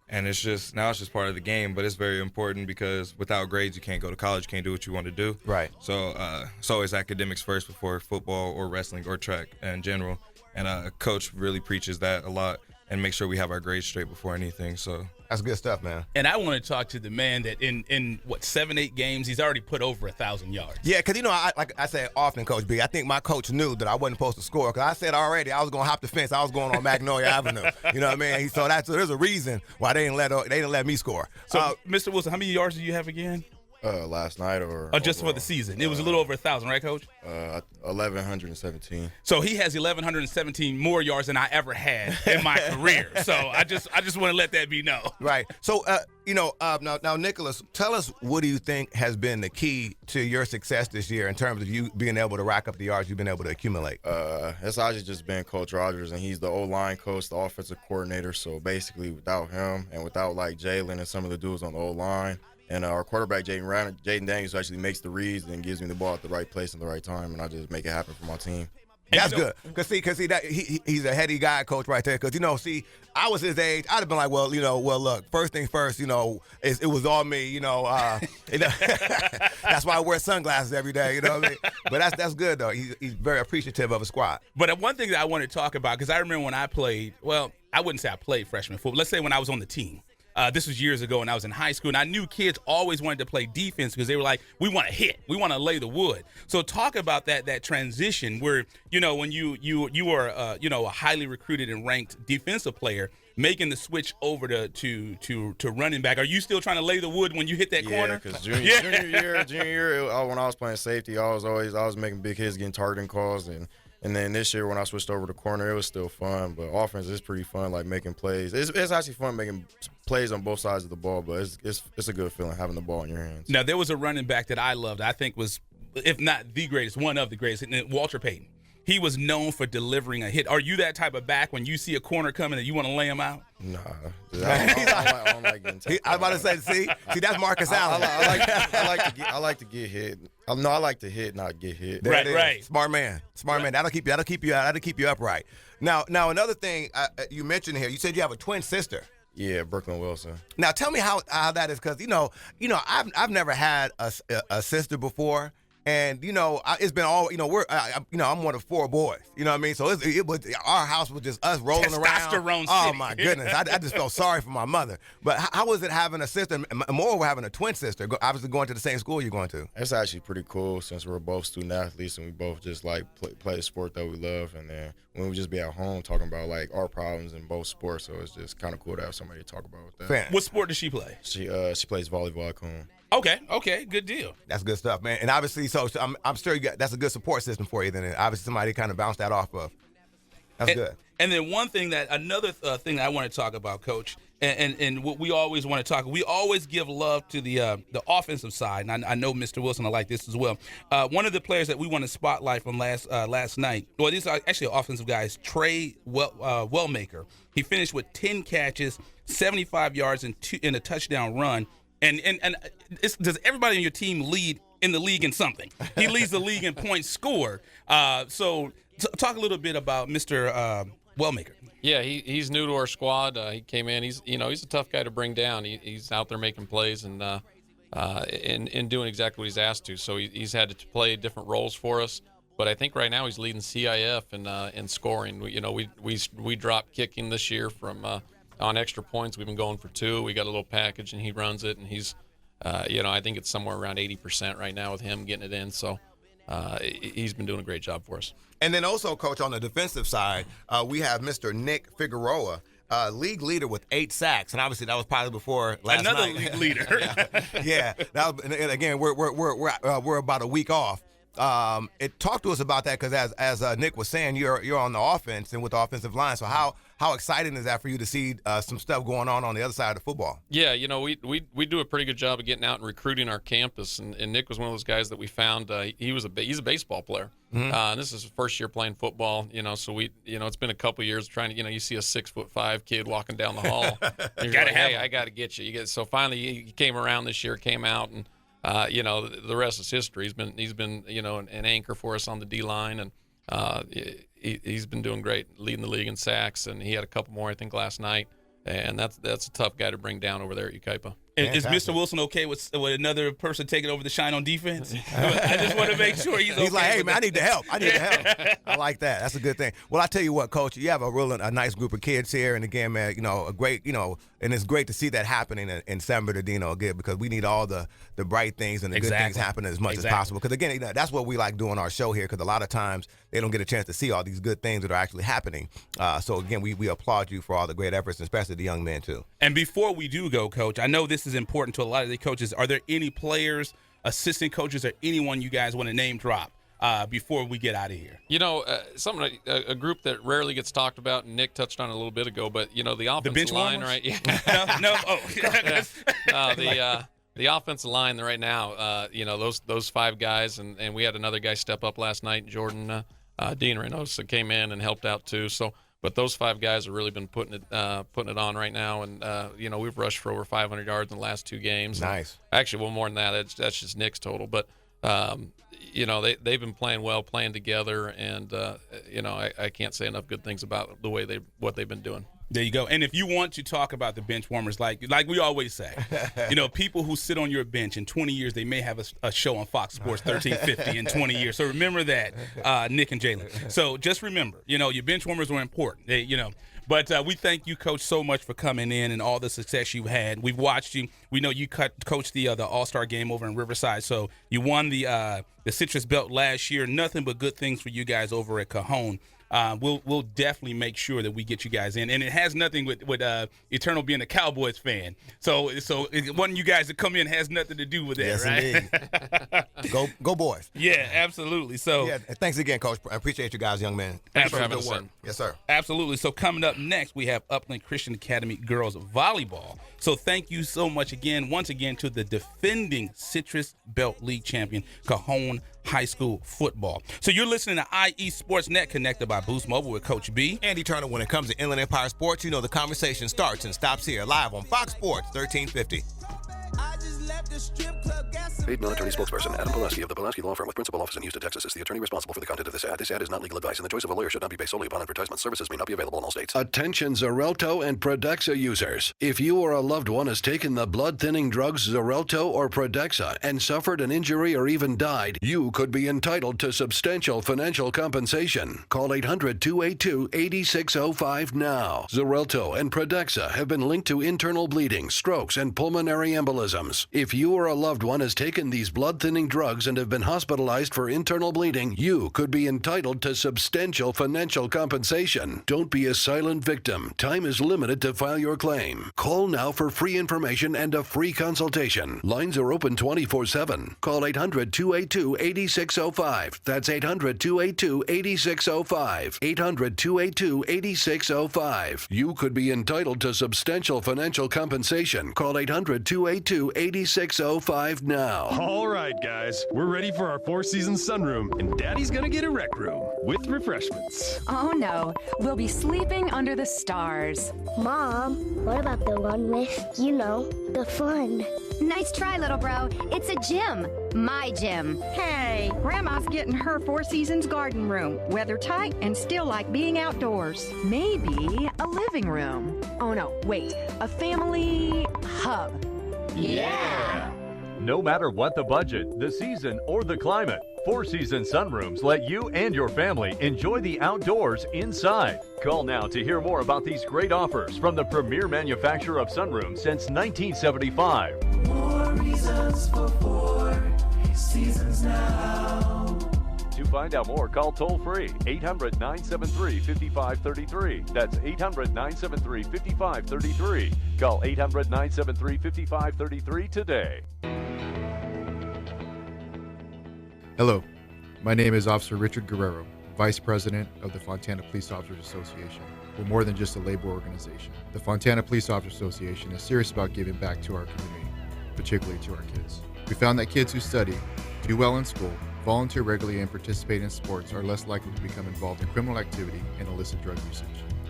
and it's just part of the game. But it's very important because without grades, you can't go to college, you can't do what you want to do. Right. So it's always academics first before football or wrestling or track in general. And coach really preaches that a lot and make sure we have our grades straight before anything. So that's good stuff, man. And I want to talk to the man that in 7-8 games, he's already put over 1,000 yards. Yeah, because, like I say often, Coach B, I think my coach knew that I wasn't supposed to score because I said already I was going to hop the fence. I was going on Magnolia Avenue. You know what I mean? So there's a reason why they didn't let me score. So, Mr. Wilson, how many yards do you have again? Last night or just overall? For the season? It was a little over 1,000, right, Coach? 1,117. So he has 1,117 more yards than I ever had in my career. So I just want to let that be known. Right. So now Nicholas, tell us, what do you think has been the key to your success this year in terms of you being able to rack up the yards you've been able to accumulate? It's actually just been Coach Rogers, and he's the O-line coach, the offensive coordinator. So basically, without him and without like Jalen and some of the dudes on the O-line. And our quarterback, Jaden Daniels, actually makes the reads and gives me the ball at the right place and the right time, and I just make it happen for my team. That's good. Because that he's a heady guy, Coach, right there. Because, I was his age. I'd have been like, well, look, first things first, it was all me, That's why I wear sunglasses every day, you know what I mean? But that's good, though. He's very appreciative of a squad. But one thing that I want to talk about, because I remember when I played, well, I wouldn't say I played freshman football. Let's say when I was on the team. This was years ago when I was in high school, and I knew kids always wanted to play defense because they were like, we want to hit, we want to lay the wood. So talk about that transition where, when you are a highly recruited and ranked defensive player, making the switch over to running back. Are you still trying to lay the wood when you hit that corner? Because junior year, when I was playing safety, I was making big hits, getting targeting calls, and then this year when I switched over to corner, it was still fun. But offense is pretty fun, like making plays. It's actually fun making plays on both sides of the ball, but it's a good feeling having the ball in your hands. Now, there was a running back that I loved. I think was, if not the greatest, one of the greatest, Walter Payton. He was known for delivering a hit. Are you that type of back when you see a corner coming and you want to lay him out? Nah. I don't like getting taken. I was about to say, see, that's Marcus Allen. I like to get hit. No, I like to hit, not get hit. Right. Smart man. That'll keep you upright. Now another thing you mentioned here. You said you have a twin sister. Yeah, Brooklyn Wilson. Now tell me how that is, because I've never had a sister before. And it's been all I'm one of 4 boys. You know what I mean? So it was our house was just us rolling around. Testosterone Oh city. my goodness! I just felt sorry for my mother. But how was it having a sister? More, we're having a twin sister. Obviously going to the same school you're going to. It's actually pretty cool since we're both student athletes and we both just like play a sport that we love. And then when we just be at home talking about like our problems in both sports, so it's just kind of cool to have somebody to talk about with that. Fan. What sport does she play? She plays volleyball at Cajon. Okay, good deal. That's good stuff, man. And obviously, so I'm sure that's a good support system for you. Then obviously somebody kind of bounced that off of. That's good. And then another thing that I want to talk about, Coach, and what we always want to talk, we always give love to the offensive side, and I know Mr. Wilson will like this as well. One of the players that we want to spotlight from last night, well, these are actually offensive guys, Trey Wellmaker. He finished with 10 catches, 75 yards, in a touchdown run. And does everybody on your team lead in the league in something? He leads the league in points scored. So talk a little bit about Mr. Wellmaker. Yeah, he's new to our squad. He came in. He's a tough guy to bring down. He's out there making plays and doing exactly what he's asked to. So he's had to play different roles for us. But I think right now he's leading CIF in scoring. We dropped kicking this year from. On extra points, we've been going for 2. We got a little package, and he runs it, and he's, I think it's somewhere around 80% right now with him getting it in. So he's been doing a great job for us. And then also, Coach, on the defensive side, we have Mr. Nick Figueroa, league leader with 8 sacks, and obviously that was probably before last night. Another league leader. Yeah. And again, we're about a week off. Talk to us about that, because as Nick was saying, you're on the offense and with the offensive line. So how exciting is that for you to see some stuff going on the other side of the football? Yeah, we do a pretty good job of getting out and recruiting our campus, and Nick was one of those guys that we found. He's a baseball player. Mm-hmm. And this is his first year playing football, so we, it's been a couple years trying to, you see a 6'5" kid walking down the hall. And you're like, hey, I got to get you. So finally he came around this year, came out, and the rest is history. He's been an anchor for us on the D line, and he's been doing great, leading the league in sacks, and he had a couple more I think last night. And that's a tough guy to bring down over there at Ukaipa. Is Mr. Wilson okay with another person taking over the shine on defense? I just want to make sure he's okay. He's like, hey, man, I need the help. I like that. That's a good thing. Well, I tell you what, Coach, you have a nice group of kids here. And, again, man, a great, and it's great to see that happening in San Bernardino again, because we need all the bright things and the good things happening as much as possible. Because, again, that's what we like doing our show here, because a lot of times they don't get a chance to see all these good things that are actually happening. So, again, we applaud you for all the great efforts, especially the young men, too. And before we do go, Coach, I know this is important to a lot of the coaches. Are there any players, assistant coaches, or anyone you guys want to name drop before we get out of here? A group that rarely gets talked about, and Nick touched on it a little bit ago, but, the offensive line, right? Yeah. The offensive line right now, those five guys, and we had another guy step up last night, Jordan Dean Reynosa came in and helped out too. So, but those five guys have really been putting it on right now, and we've rushed for over 500 yards in the last 2 games. Nice. Actually, well, more than that. That's just Nick's total, but they've been playing well, playing together, and I can't say enough good things about the way what they've been doing. There you go. And if you want to talk about the bench warmers, like we always say, people who sit on your bench in 20 years, they may have a show on Fox Sports 1350 in 20 years. So remember that, Nick and Jalen. So just remember, your bench warmers are important. But we thank you, Coach, so much for coming in and all the success you've had. We've watched you. We know you coached the All-Star game over in Riverside. So you won the Citrus Belt last year. Nothing but good things for you guys over at Cajon. We'll definitely make sure that we get you guys in, and it has nothing with Eternal being a Cowboys fan. So wanting you guys to come in has nothing to do with that, yes, right? Indeed. Go boys. Yeah, absolutely. So thanks again, Coach. I appreciate you guys, young men. Absolutely. Good work. Yes, sir. Absolutely. So coming up next, we have Upland Christian Academy girls volleyball. So thank you so much once again to the defending Citrus Belt League champion, Cajon High School football. So you're listening to IE Sports Net, connected by Boost Mobile with Coach B. And Eternal. When it comes to Inland Empire sports, the conversation starts and stops here, live on Fox Sports 1350. Paid military spokesperson Adam Pulaski of the Pulaski Law Firm with principal office in Houston, Texas is the attorney responsible for the content of this ad. This ad is not legal advice, and the choice of a lawyer should not be based solely upon advertisement. Services may not be available in all states. Attention Xarelto and Pradaxa users. If you or a loved one has taken the blood-thinning drugs Xarelto or Pradaxa and suffered an injury or even died, you could be entitled to substantial financial compensation. Call 800-282-8605 now. Xarelto and Pradaxa have been linked to internal bleeding, strokes, and pulmonary embolisms. If you or a loved one has taken these blood-thinning drugs and have been hospitalized for internal bleeding, you could be entitled to substantial financial compensation. Don't be a silent victim. Time is limited to file your claim. Call now for free information and a free consultation. Lines are open 24/7. Call 800-282-8605. That's 800-282-8605. 800-282-8605. You could be entitled to substantial financial compensation. Call 800-282-8605 now. All right, guys, we're ready for our four-season sunroom, and Daddy's gonna get a rec room with refreshments. Oh no, we'll be sleeping under the stars. Mom, what about the one with, the fun? Nice try, little bro. It's a gym. My gym. Hey, Grandma's getting her Four Seasons garden room. Weather tight and still like being outdoors. Maybe a living room. Oh no, wait, a family hub. Yeah! No matter what the budget, the season, or the climate, Four Seasons Sunrooms let you and your family enjoy the outdoors inside. Call now to hear more about these great offers from the premier manufacturer of sunrooms since 1975. More reasons for Four Seasons now. To find out more, call toll-free 800-973-5533. That's 800-973-5533. Call 800-973-5533 today. Hello, my name is Officer Richard Guerrero, Vice President of the Fontana Police Officers Association. We're more than just a labor organization. The Fontana Police Officers Association is serious about giving back to our community, particularly to our kids. We found that kids who study, do well in school, volunteer regularly, and participate in sports are less likely to become involved in criminal activity and illicit drug usage.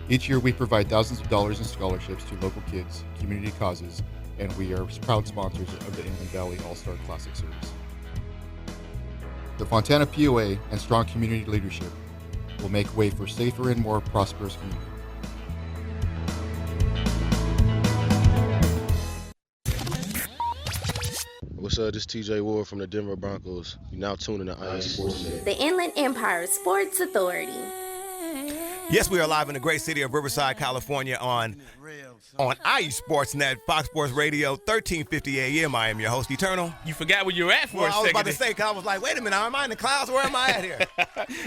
Each year, we provide thousands of dollars in scholarships to local kids, community causes, and we are proud sponsors of the Inland Valley All-Star Classic Series. The Fontana POA and strong community leadership will make way for safer and more prosperous community. What's up? This is TJ Ward from the Denver Broncos. You're now tuning to IE Sports Net. The Inland Empire Sports Authority. Yes, we are live in the great city of Riverside, California on IE Sports Net, Fox Sports Radio, 1350 AM. I am your host, Eternal. You forgot where you were at for a second. I was about to say, because I was like, wait a minute, am I in the clouds? Where am I at here?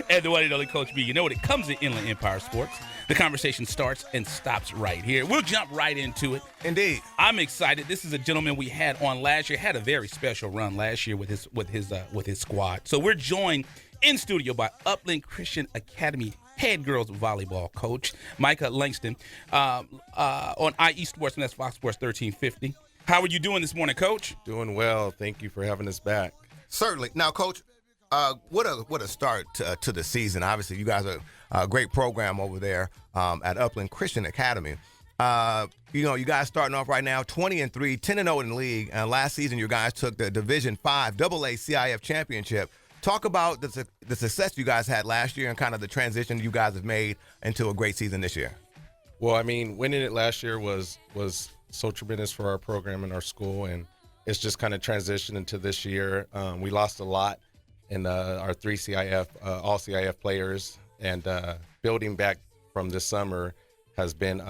And the one and only Coach B. You know when it comes to Inland Empire Sports, the conversation starts and stops right here. We'll jump right into it. Indeed. I'm excited. This is a gentleman we had on last year. Had a very special run last year with his squad. So we're joined in studio by Upland Christian Academy head girls volleyball coach Micah Langston on IE Sports, and that's Fox Sports 1350. How are you doing this morning, Coach? Doing well. Thank you for having us back. Certainly. Now, Coach, what a start to the season. Obviously, you guys are a great program over there at Upland Christian Academy. You guys starting off right now 20-3, 10-0 in the league. And last season, you guys took the Division 5 AA CIF championship. Talk about the success you guys had last year and kind of the transition you guys have made into a great season this year. Well, I mean, winning it last year was so tremendous for our program and our school, and it's just kind of transitioned into this year. We lost a lot in our 3 CIF, all CIF players, and building back from this summer has been,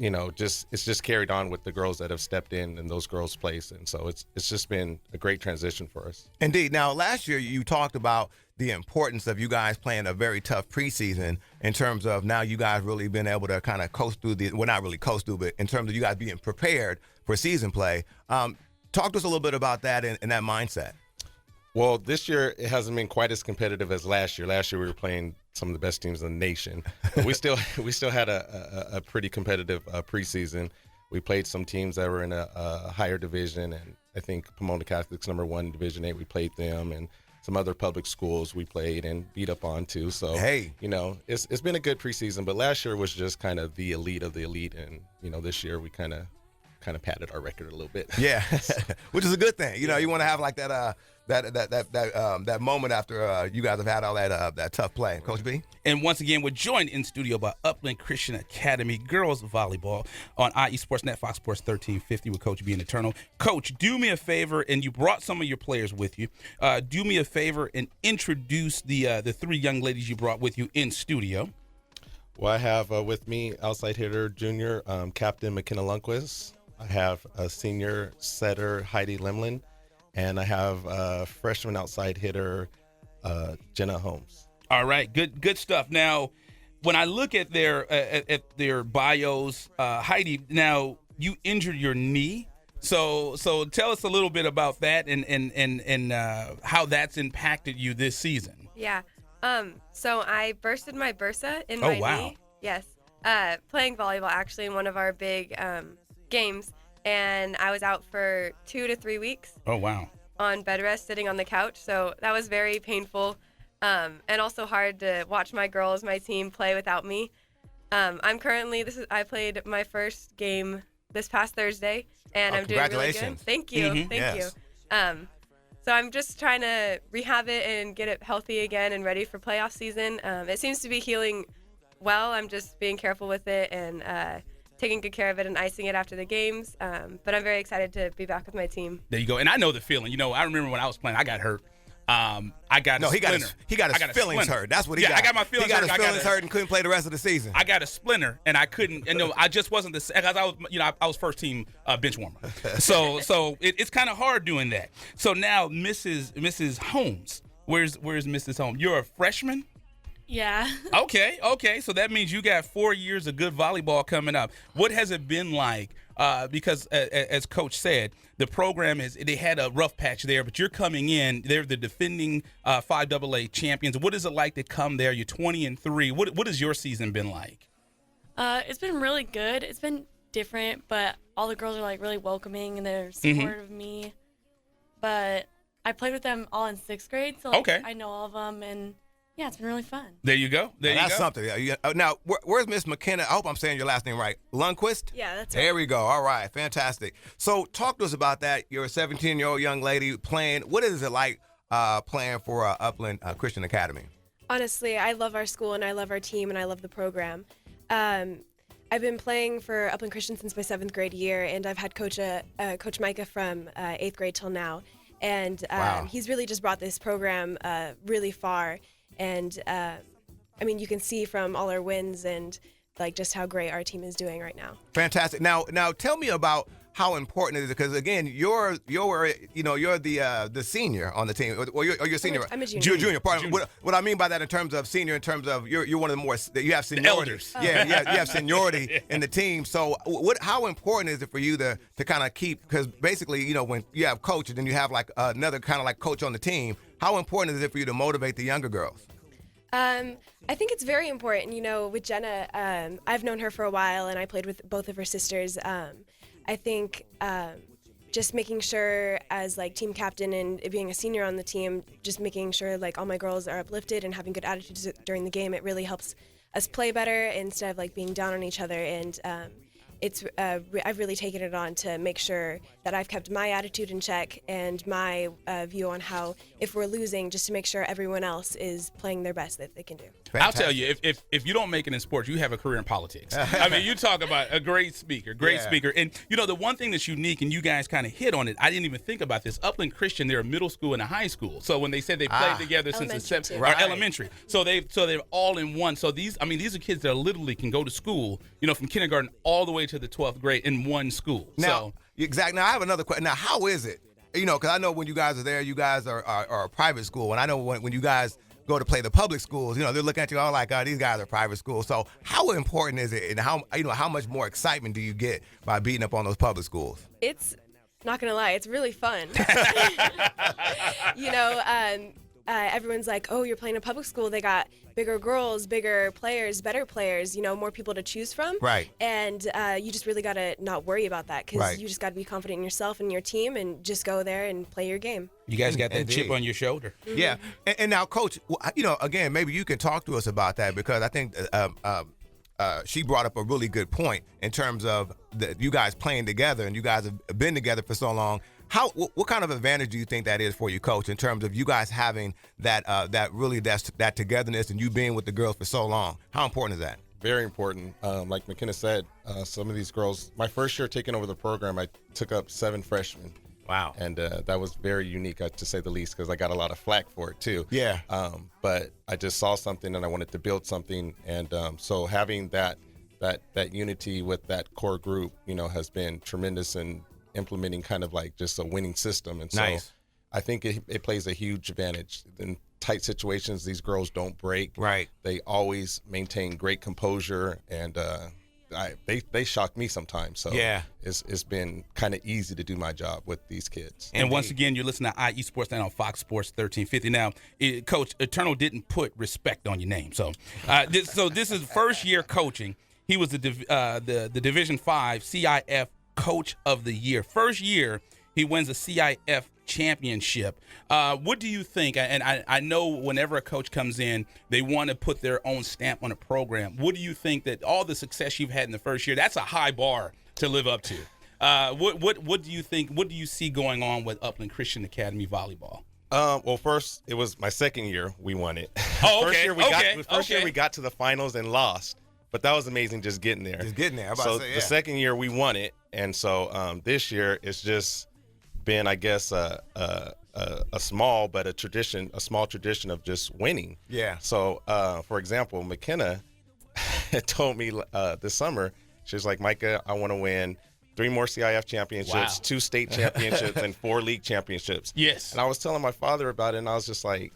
it's just carried on with the girls that have stepped in those girls' place, and so it's just been a great transition for us. Indeed. Now, last year you talked about the importance of you guys playing a very tough preseason in terms of now you guys really been able to kind of coast through not really coast through, but in terms of you guys being prepared for season play. Talk to us a little bit about that and that mindset. Well, this year it hasn't been quite as competitive as last year. Last year we were playing some of the best teams in the nation. But we still had a pretty competitive preseason. We played some teams that were in a higher division, and I think Pomona Catholic's #1 Division 8. We played them, and some other public schools we played and beat up on too. So hey, it's been a good preseason. But last year was just kind of the elite of the elite, and this year we kind of padded our record a little bit. Yeah, which is a good thing. You want to have like that that moment after you guys have had all that tough play. Coach B? And once again, we're joined in studio by Upland Christian Academy girls volleyball on IE Sports Net, Fox Sports 1350 with Coach B and Eternal. Coach, do me a favor, and you brought some of your players with you. Do me a favor and introduce the 3 young ladies you brought with you in studio. Well, I have with me outside hitter junior Captain McKenna Lundquist. I have a senior setter, Heidi Lemlin, and I have freshman outside hitter, Jenna Holmes. All right, good stuff. Now, when I look at their bios, Heidi, now you injured your knee, so tell us a little bit about that and how that's impacted you this season. Yeah. So I bursted my bursa in my knee. Yes. Playing volleyball actually in one of our big games, and I was out for 2 to 3 weeks. Oh, wow. On bed rest, sitting on the couch. So that was very painful, and also hard to watch my girls, my team, play without me. I played my first game this past Thursday, and I'm doing really good. Thank you. Mm-hmm. Thank you. So I'm just trying to rehab it and get it healthy again and ready for playoff season. It seems to be healing well. I'm just being careful with it and taking good care of it and icing it after the games. But I'm very excited to be back with my team. There you go. And I know the feeling. I remember when I was playing, I got hurt. I got a splinter. He got his feelings hurt. That's what he got. I got my feelings hurt. He got his feelings hurt and couldn't play the rest of the season. I got a splinter, and I couldn't. I just wasn't the because I was first team bench warmer. So it's kind of hard doing that. So now Mrs. Holmes, where's Mrs. Holmes? You're a freshman. Yeah. Okay. So that means you got 4 years of good volleyball coming up. What has it been like because as Coach said, the program they had a rough patch there, but you're coming in. They're the defending 5AA champions. What is it like to come there? You're 20-3. What has your season been like? It's been really good. It's been different, but all the girls are like really welcoming and they're supportive of me. But I played with them all in 6th grade, so I know all of them, and yeah, it's been really fun. There you go. That's something. Now, where's Miss McKenna? I hope I'm saying your last name right. Lundquist? Yeah, that's right. There we go. All right, fantastic. So talk to us about that. You're a 17-year-old young lady playing. What is it like playing for Upland Christian Academy? Honestly, I love our school, and I love our team, and I love the program. I've been playing for Upland Christian since my 7th grade year, and I've had Coach Micah from 8th grade till now. And he's really just brought this program really far. And I mean, you can see from all our wins and like just how great our team is doing right now. Fantastic. Now tell me about how important it is, because again, you're the senior on the team, or you're senior. I'm a junior. Junior. Pardon. What I mean by that in terms of senior, in terms of you're one of the more, you have seniority. Elders. Yeah, you have seniority in the team. So how important is it for you to kind of keep, because basically, when you have coach and then you have like another kind of like coach on the team, how important is it for you to motivate the younger girls? I think it's very important. With Jenna, I've known her for a while, and I played with both of her sisters. I think just making sure as like team captain and being a senior on the team, just making sure like all my girls are uplifted and having good attitudes during the game, it really helps us play better instead of like being down on each other. And I've really taken it on to make sure that I've kept my attitude in check and my view on how, if we're losing, just to make sure everyone else is playing their best that they can do. Fantastic. I'll tell you, if you don't make it in sports, you have a career in politics. I mean, you talk about a great speaker. And, the one thing that's unique, and you guys kind of hit on it, I didn't even think about this. Upland Christian, they're a middle school and a high school. So when they said they played together since the 7th, or elementary. So they're all in one. So these are kids that literally can go to school, from kindergarten all the way to the 12th grade in one school. Now, exactly. Now, I have another question. Now, how is it? Because I know when you guys are there, you guys are a private school. And I know when you guys go to play the public schools, they're looking at you all like, these guys are private schools. So how important is it, and how much more excitement do you get by beating up on those public schools? It's, not going to lie, it's really fun. Everyone's like, oh, you're playing a public school. They got bigger girls, bigger players, better players, more people to choose from. Right. And you just really got to not worry about that, because you just got to be confident in yourself and your team and just go there and play your game. You guys got that chip on your shoulder. Mm-hmm. Yeah. And now, Coach, again, maybe you can talk to us about that, because I think she brought up a really good point in terms of you guys playing together, and you guys have been together for so long. What kind of advantage do you think that is for you, Coach, in terms of you guys having that togetherness and you being with the girls for so long? How important is that? Very important. Like McKenna said, some of these girls, my first year taking over the program, I took up 7 freshmen. Wow. And that was very unique, to say the least, because I got a lot of flack for it too. Yeah. But I just saw something and I wanted to build something. And so having that unity with that core group, has been tremendous in implementing kind of like just a winning system. And so nice. I think it plays a huge advantage. In tight situations, these girls don't break. Right. They always maintain great composure, and they shock me sometimes. So yeah, it's been kind of easy to do my job with these kids. And once again, you're listening to IE Sports Night on Fox Sports 1350. Now, Coach, Eternal didn't put respect on your name. So this is first year coaching. He was the Division 5 CIF Coach of the Year. First year, he wins a CIF championship. What do you think? And I know whenever a coach comes in, they want to put their own stamp on a program. What do you think that all the success you've had in the first year, that's a high bar to live up to. What do you think? What do you see going on with Upland Christian Academy volleyball? Well, first, it was my second year we won it. Oh, okay. First year we got to the finals and lost. But that was amazing just getting there. The second year we won it, and so this year it's just been, I guess, a small tradition of just winning. Yeah. So, for example, McKenna told me this summer, she was like, Micah, I want to win 3 more CIF championships, 2 state championships, and 4 league championships. Yes. And I was telling my father about it, and I was just like,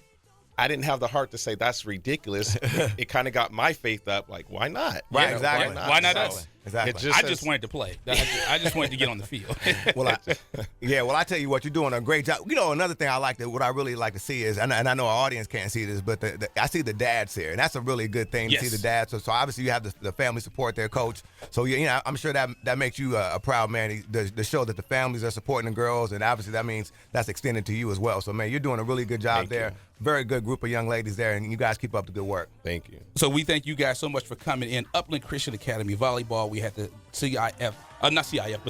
I didn't have the heart to say that's ridiculous. It kind of got my faith up. Like, why not? Right, exactly. Why not? Why not us? Exactly. I just wanted to play. I just wanted to get on the field. Well, I tell you what, you're doing a great job. You know, another thing what I really like to see is, and I know our audience can't see this, but I see the dads here, and that's a really good thing to see the dads. So obviously you have the family support their coach. So you know, I'm sure that makes you a proud man to show that the families are supporting the girls, and obviously that means that's extended to you as well. So man, you're doing a really good job there. Very good group of young ladies there, and you guys keep up the good work. Thank you. So we thank you guys so much for coming in. Upland Christian Academy Volleyball. We had the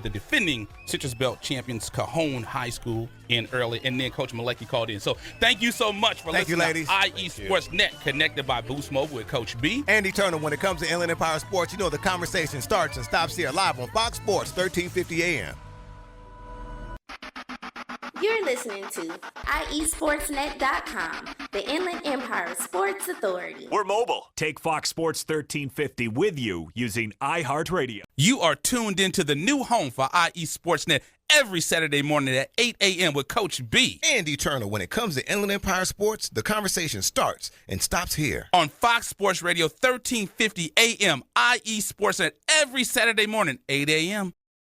the defending Citrus Belt champions, Cajon High School in early, and then Coach Malecki called in. So thank you so much for listening ladies. to IE Sports Net, connected by Boost Mobile with Coach B. Andy Turner, when it comes to Inland Empire Sports, you know the conversation starts and stops here live on Fox Sports, 1350 AM. You're listening to IESportsNet.com, the Inland Empire Sports Authority. We're mobile. Take Fox Sports 1350 with you using iHeartRadio. You are tuned into the new home for IE Sportsnet every Saturday morning at 8 a.m. with Coach B. Andy Turner, when it comes to Inland Empire Sports, the conversation starts and stops here. On Fox Sports Radio, 1350 a.m., IE Sportsnet every Saturday morning, 8 a.m.